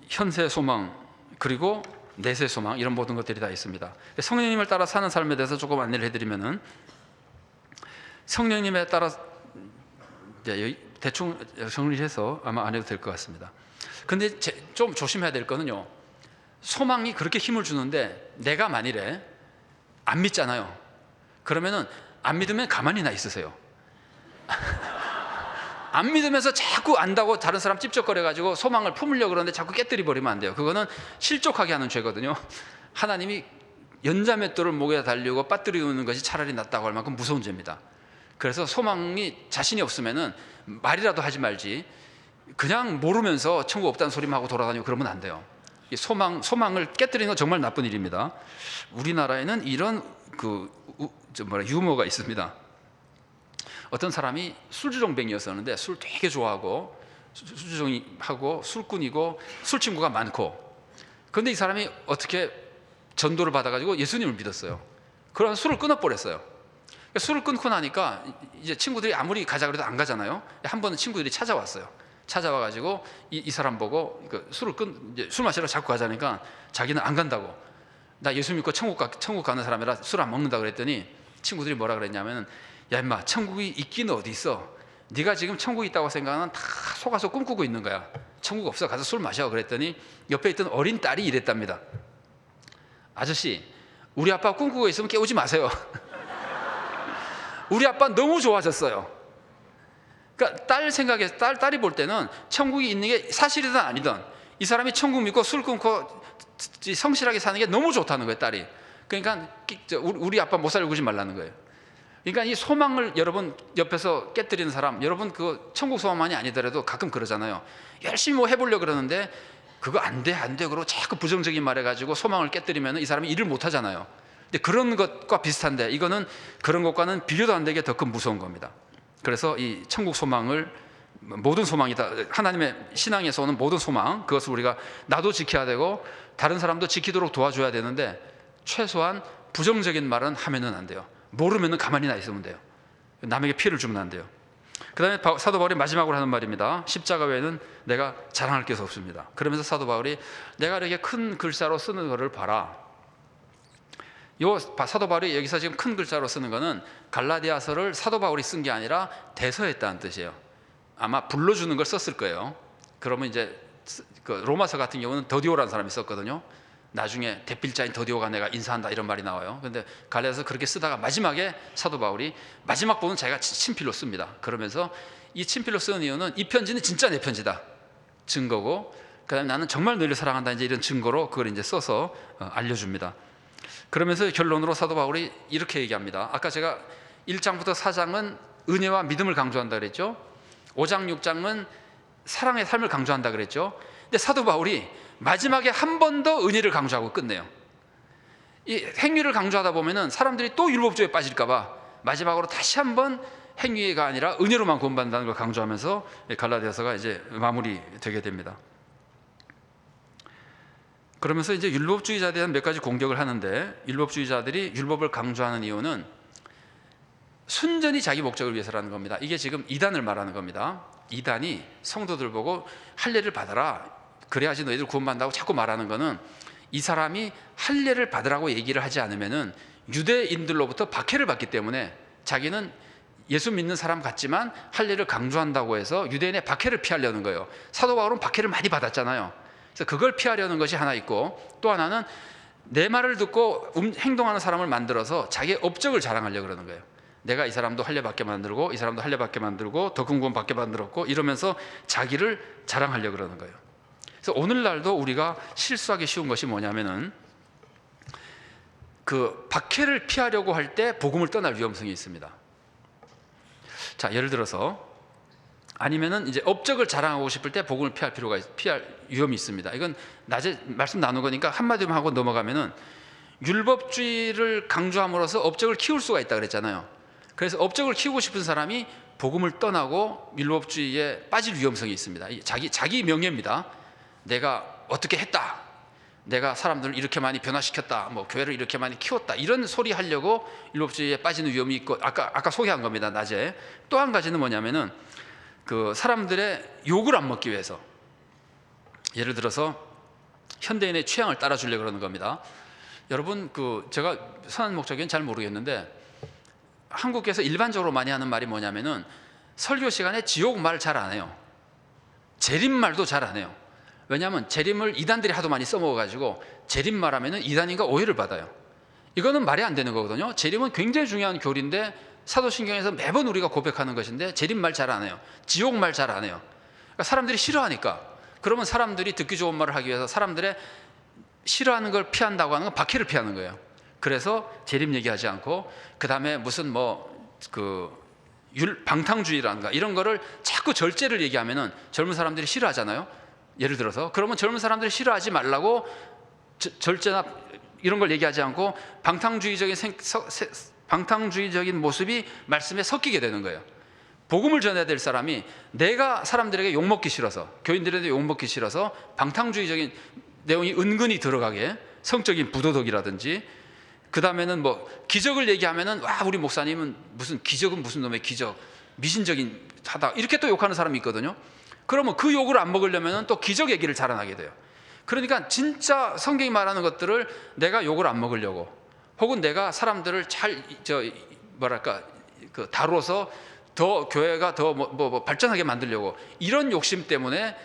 현세 소망, 그리고 내세 소망, 이런 모든 것들이 다 있습니다. 성령님을 따라 사는 삶에 대해서 조금 안내를 해드리면은, 성령님에 따라 대충 정리해서 아마 안 해도 될 것 같습니다. 근데 좀 조심해야 될 거는요, 소망이 그렇게 힘을 주는데 내가 만일에 안 믿잖아요. 그러면은 안 믿으면 가만히나 있으세요. 안 믿으면서 자꾸 안다고 다른 사람 찝쩍거려가지고 소망을 품으려고 그러는데 자꾸 깨뜨려 버리면 안 돼요. 그거는 실족하게 하는 죄거든요. 하나님이 연자맷돌을 목에 달리고 빠뜨리는 것이 차라리 낫다고 할 만큼 무서운 죄입니다. 그래서 소망이 자신이 없으면은 말이라도 하지 말지, 그냥 모르면서 천국 없다는 소리만 하고 돌아다니고 그러면 안 돼요. 소망을 깨뜨리는 건 정말 나쁜 일입니다. 우리나라에는 이런 유머가 있습니다. 어떤 사람이 술주정뱅이였었는데 술 되게 좋아하고 술주정하고 술꾼이고 술 친구가 많고, 그런데 이 사람이 어떻게 전도를 받아가지고 예수님을 믿었어요. 그러면 술을 끊어버렸어요. 술을 끊고 나니까 이제 친구들이 아무리 가자 그래도 안 가잖아요. 한 번은 친구들이 찾아왔어요. 찾아와가지고 이 사람 보고 술 마시러 자꾸 가자니까 자기는 안 간다고. 나 예수 믿고 천국 가는 사람이라 술 안 먹는다 그랬더니 친구들이 뭐라 그랬냐면, 야 임마, 천국이 있기는 어디 있어. 네가 지금 천국이 있다고 생각하면 다 속아서 꿈꾸고 있는 거야. 천국 없어, 가서 술 마셔. 그랬더니 옆에 있던 어린 딸이 이랬답니다. 아저씨, 우리 아빠 꿈꾸고 있으면 깨우지 마세요. 우리 아빠 너무 좋아졌어요. 그러니까 딸이 볼 때는 천국이 있는 게 사실이든 아니든 이 사람이 천국 믿고 술 끊고 성실하게 사는 게 너무 좋다는 거예요, 딸이. 그러니까 우리 아빠 못 살고 그러지 말라는 거예요. 그러니까 이 소망을 여러분 옆에서 깨뜨리는 사람, 여러분 그 천국 소망만이 아니더라도 가끔 그러잖아요. 열심히 뭐 해보려고 그러는데 그거 안 돼 그러고 자꾸 부정적인 말 해가지고 소망을 깨뜨리면 이 사람이 일을 못 하잖아요. 근데 그런 것과 비슷한데 이거는 그런 것과는 비교도 안 되게 더 큰 무서운 겁니다. 그래서 이 천국 소망을, 모든 소망이다, 하나님의 신앙에서 오는 모든 소망, 그것을 우리가 나도 지켜야 되고 다른 사람도 지키도록 도와줘야 되는데 최소한 부정적인 말은 하면은 안 돼요. 모르면은 가만히 나 있으면 돼요. 남에게 피해를 주면 안 돼요. 그 다음에 사도 바울이 마지막으로 하는 말입니다. 십자가 외에는 내가 자랑할 게 없습니다. 그러면서 사도 바울이 내가 이렇게 큰 글자로 쓰는 것을 봐라. 사도 바울이 여기서 지금 큰 글자로 쓰는 것은 갈라디아서를 사도 바울이 쓴 게 아니라 대서했다는 뜻이에요. 아마 불러주는 걸 썼을 거예요. 그러면 이제 로마서 같은 경우는 더디오라는 사람이 썼거든요. 나중에 대필자인 더디오가 내가 인사한다 이런 말이 나와요. 그런데 갈라디아서 그렇게 쓰다가 마지막에 사도 바울이 마지막 부분 자기가 친필로 씁니다. 그러면서 이 친필로 쓰는 이유는 이 편지는 진짜 내 편지다 증거고, 그다음에 나는 정말 너희를 사랑한다 이제 이런 증거로 그걸 이제 써서 알려줍니다. 그러면서 결론으로 사도 바울이 이렇게 얘기합니다. 아까 제가 1장부터 4장은 은혜와 믿음을 강조한다 그랬죠. 5장 6장은 사랑의 삶을 강조한다 그랬죠. 근데 사도 바울이 마지막에 한 번 더 은혜를 강조하고 끝내요. 이 행위를 강조하다 보면은 사람들이 또 율법주의에 빠질까 봐 마지막으로 다시 한번 행위가 아니라 은혜로만 구원받는다는 걸 강조하면서 갈라디아서가 이제 마무리되게 됩니다. 그러면서 이제 율법주의자에 대한 몇 가지 공격을 하는데, 율법주의자들이 율법을 강조하는 이유는 순전히 자기 목적을 위해서라는 겁니다. 이게 지금 이단을 말하는 겁니다. 이단이 성도들 보고 할례를 받아라, 그래야지 너희들 구원받는다고 자꾸 말하는 거는 이 사람이 할례를 받으라고 얘기를 하지 않으면은 유대인들로부터 박해를 받기 때문에 자기는 예수 믿는 사람 같지만 할례를 강조한다고 해서 유대인의 박해를 피하려는 거예요. 사도 바울은 박해를 많이 받았잖아요. 그래서 그걸 피하려는 것이 하나 있고, 또 하나는 내 말을 듣고 행동하는 사람을 만들어서 자기의 업적을 자랑하려고 그러는 거예요. 내가 이 사람도 할례 받게 만들고 이 사람도 할례 받게 만들고 더 큰 구원 받게 만들었고 이러면서 자기를 자랑하려고 그러는 거예요. 그래서 오늘날도 우리가 실수하기 쉬운 것이 뭐냐면은 그 박해를 피하려고 할 때 복음을 떠날 위험성이 있습니다. 자, 예를 들어서 아니면은 이제 업적을 자랑하고 싶을 때 복음을 피할 위험이 있습니다. 이건 낮에 말씀 나눈 거니까 한마디만 하고 넘어가면은 율법주의를 강조함으로써 업적을 키울 수가 있다 그랬잖아요. 그래서 업적을 키우고 싶은 사람이 복음을 떠나고 율법주의에 빠질 위험성이 있습니다. 자기 명예입니다. 내가 어떻게 했다, 내가 사람들을 이렇게 많이 변화시켰다, 뭐 교회를 이렇게 많이 키웠다, 이런 소리 하려고 율법주의에 빠지는 위험이 있고, 아까 소개한 겁니다, 낮에. 또 한 가지는 뭐냐면은 그 사람들의 욕을 안 먹기 위해서, 예를 들어서 현대인의 취향을 따라주려고 그러는 겁니다. 여러분, 제가 선한 목적은 잘 모르겠는데 한국에서 일반적으로 많이 하는 말이 뭐냐면은 설교 시간에 지옥 말 잘 안 해요. 재림말도 잘 안 해요. 왜냐하면 재림을 이단들이 하도 많이 써먹어가지고 재림말 하면은 이단인가 오해를 받아요. 이거는 말이 안 되는 거거든요. 재림은 굉장히 중요한 교리인데 사도신경에서 매번 우리가 고백하는 것인데 재림말 잘 안 해요. 지옥말 잘 안 해요. 그러니까 사람들이 싫어하니까, 그러면 사람들이 듣기 좋은 말을 하기 위해서 사람들의 싫어하는 걸 피한다고 하는 건 박해를 피하는 거예요. 그래서 재림 얘기하지 않고, 그 다음에 무슨 방탕주의라든가 이런 거를 자꾸 절제를 얘기하면은 젊은 사람들이 싫어하잖아요. 예를 들어서 그러면 젊은 사람들이 싫어하지 말라고 절제나 이런 걸 얘기하지 않고 방탕주의적인 모습이 말씀에 섞이게 되는 거예요. 복음을 전해야 될 사람이 내가 사람들에게 욕먹기 싫어서, 교인들에게 욕먹기 싫어서 방탕주의적인 내용이 은근히 들어가게, 성적인 부도덕이라든지, 그 다음에는 뭐 기적을 얘기하면은 와, 우리 목사님은 무슨 기적은 무슨 놈의 기적, 미신적인 하다, 이렇게 또 욕하는 사람이 있거든요. 그러면 그 욕을 안 먹으려면은 또 기적 얘기를 자랑하게 돼요. 그러니까 진짜 성경이 말하는 것들을 내가 욕을 안 먹으려고, 혹은 내가 사람들을 잘 다뤄서 더 교회가 더 발전하게 만들려고, 이런 욕심 때문에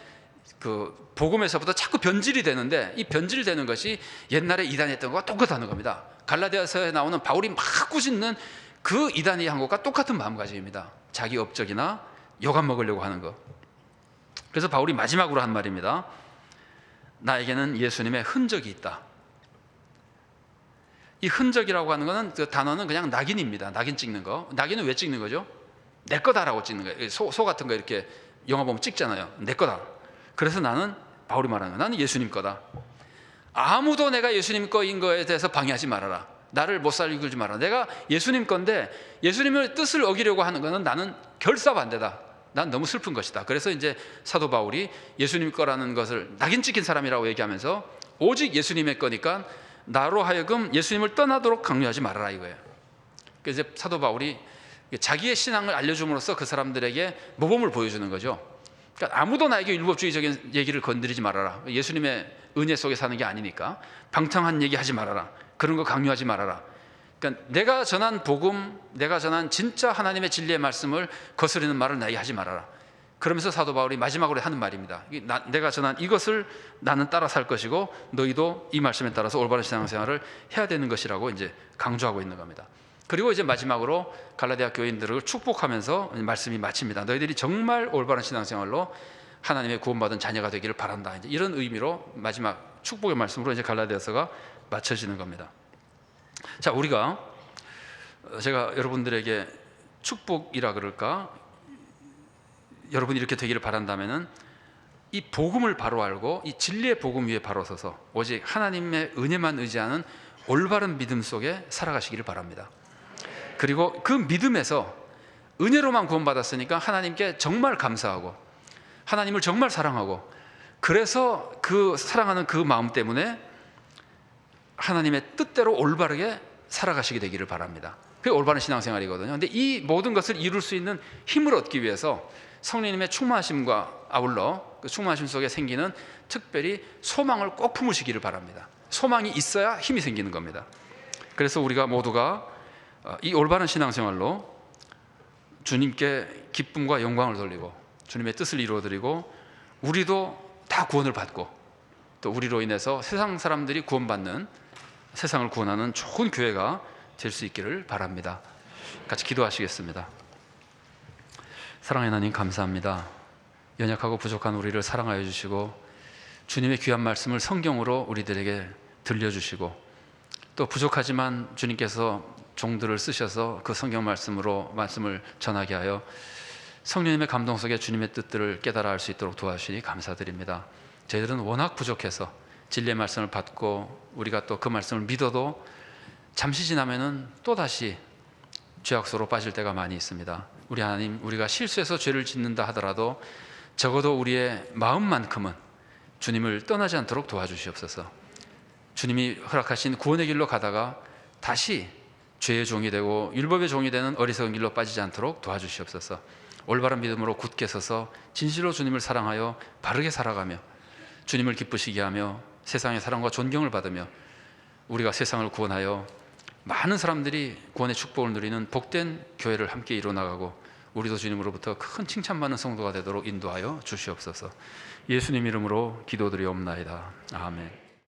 그 복음에서부터 자꾸 변질이 되는데, 이 변질되는 것이 옛날에 이단했던 것과 똑같다는 겁니다. 갈라디아서에 나오는 바울이 막 꾸짖는 그 이단이 한 것과 똑같은 마음가짐입니다. 자기 업적이나 욕 안 먹으려고 하는 것. 그래서 바울이 마지막으로 한 말입니다. 나에게는 예수님의 흔적이 있다. 이 흔적이라고 하는 것은, 그 단어는 그냥 낙인입니다. 낙인 찍는 거. 낙인은 왜 찍는 거죠? 내 거다라고 찍는 거예요. 소 같은 거 이렇게 영화 보면 찍잖아요. 내 거다. 그래서 나는, 바울이 말하는 거야, 나는 예수님 거다. 아무도 내가 예수님 거인 거에 대해서 방해하지 말아라. 나를 못 살게 굴지 말아라. 내가 예수님 건데 예수님의 뜻을 어기려고 하는 것은 나는 결사반대다. 난 너무 슬픈 것이다. 그래서 이제 사도 바울이 예수님 거라는 것을 낙인 찍힌 사람이라고 얘기하면서 오직 예수님의 거니까 나로 하여금 예수님을 떠나도록 강요하지 말아라 이거예요. 그래서 사도 바울이 자기의 신앙을 알려줌으로써 그 사람들에게 모범을 보여주는 거죠. 그러니까 아무도 나에게 율법주의적인 얘기를 건드리지 말아라. 예수님의 은혜 속에 사는 게 아니니까 방탕한 얘기 하지 말아라. 그런 거 강요하지 말아라. 그러니까 내가 전한 복음, 내가 전한 진짜 하나님의 진리의 말씀을 거스르는 말을 나에게 하지 말아라. 그러면서 사도 바울이 마지막으로 하는 말입니다. 내가 전한 이것을 나는 따라 살 것이고 너희도 이 말씀에 따라서 올바른 신앙생활을 해야 되는 것이라고 이제 강조하고 있는 겁니다. 그리고 이제 마지막으로 갈라디아 교인들을 축복하면서 말씀이 마칩니다. 너희들이 정말 올바른 신앙생활로 하나님의 구원받은 자녀가 되기를 바란다. 이제 이런 의미로 마지막 축복의 말씀으로 이제 갈라디아서가 마쳐지는 겁니다. 자, 우리가, 제가 여러분들에게 축복이라 그럴까, 여러분이 이렇게 되기를 바란다면은 이 복음을 바로 알고 이 진리의 복음 위에 바로 서서 오직 하나님의 은혜만 의지하는 올바른 믿음 속에 살아가시기를 바랍니다. 그리고 그 믿음에서 은혜로만 구원받았으니까 하나님께 정말 감사하고 하나님을 정말 사랑하고, 그래서 그 사랑하는 그 마음 때문에 하나님의 뜻대로 올바르게 살아가시게 되기를 바랍니다. 그게 올바른 신앙생활이거든요. 근데 이 모든 것을 이룰 수 있는 힘을 얻기 위해서 성령님의 충만하심과 아울러 그 충만하심 속에 생기는 특별히 소망을 꼭 품으시기를 바랍니다. 소망이 있어야 힘이 생기는 겁니다. 그래서 우리가 모두가 이 올바른 신앙생활로 주님께 기쁨과 영광을 돌리고 주님의 뜻을 이루어드리고, 우리도 다 구원을 받고 또 우리로 인해서 세상 사람들이 구원받는, 세상을 구원하는 좋은 교회가 될 수 있기를 바랍니다. 같이 기도하시겠습니다. 사랑하는 하나님, 감사합니다. 연약하고 부족한 우리를 사랑하여 주시고 주님의 귀한 말씀을 성경으로 우리들에게 들려주시고, 또 부족하지만 주님께서 종들을 쓰셔서 그 성경 말씀으로 말씀을 전하게 하여 성령님의 감동 속에 주님의 뜻들을 깨달아 알 수 있도록 도와주시니 감사드립니다. 저희들은 워낙 부족해서 진리의 말씀을 받고 우리가 또 그 말씀을 믿어도 잠시 지나면은 또다시 죄악소로 빠질 때가 많이 있습니다. 우리 하나님, 우리가 실수해서 죄를 짓는다 하더라도 적어도 우리의 마음만큼은 주님을 떠나지 않도록 도와주시옵소서. 주님이 허락하신 구원의 길로 가다가 다시 죄의 종이 되고 율법의 종이 되는 어리석은 길로 빠지지 않도록 도와주시옵소서. 올바른 믿음으로 굳게 서서 진실로 주님을 사랑하여 바르게 살아가며 주님을 기쁘시게 하며 세상의 사랑과 존경을 받으며 우리가 세상을 구원하여 많은 사람들이 구원의 축복을 누리는 복된 교회를 함께 이뤄나가고 우리도 주님으로부터 큰 칭찬받는 성도가 되도록 인도하여 주시옵소서. 예수님 이름으로 기도드리옵나이다. 아멘.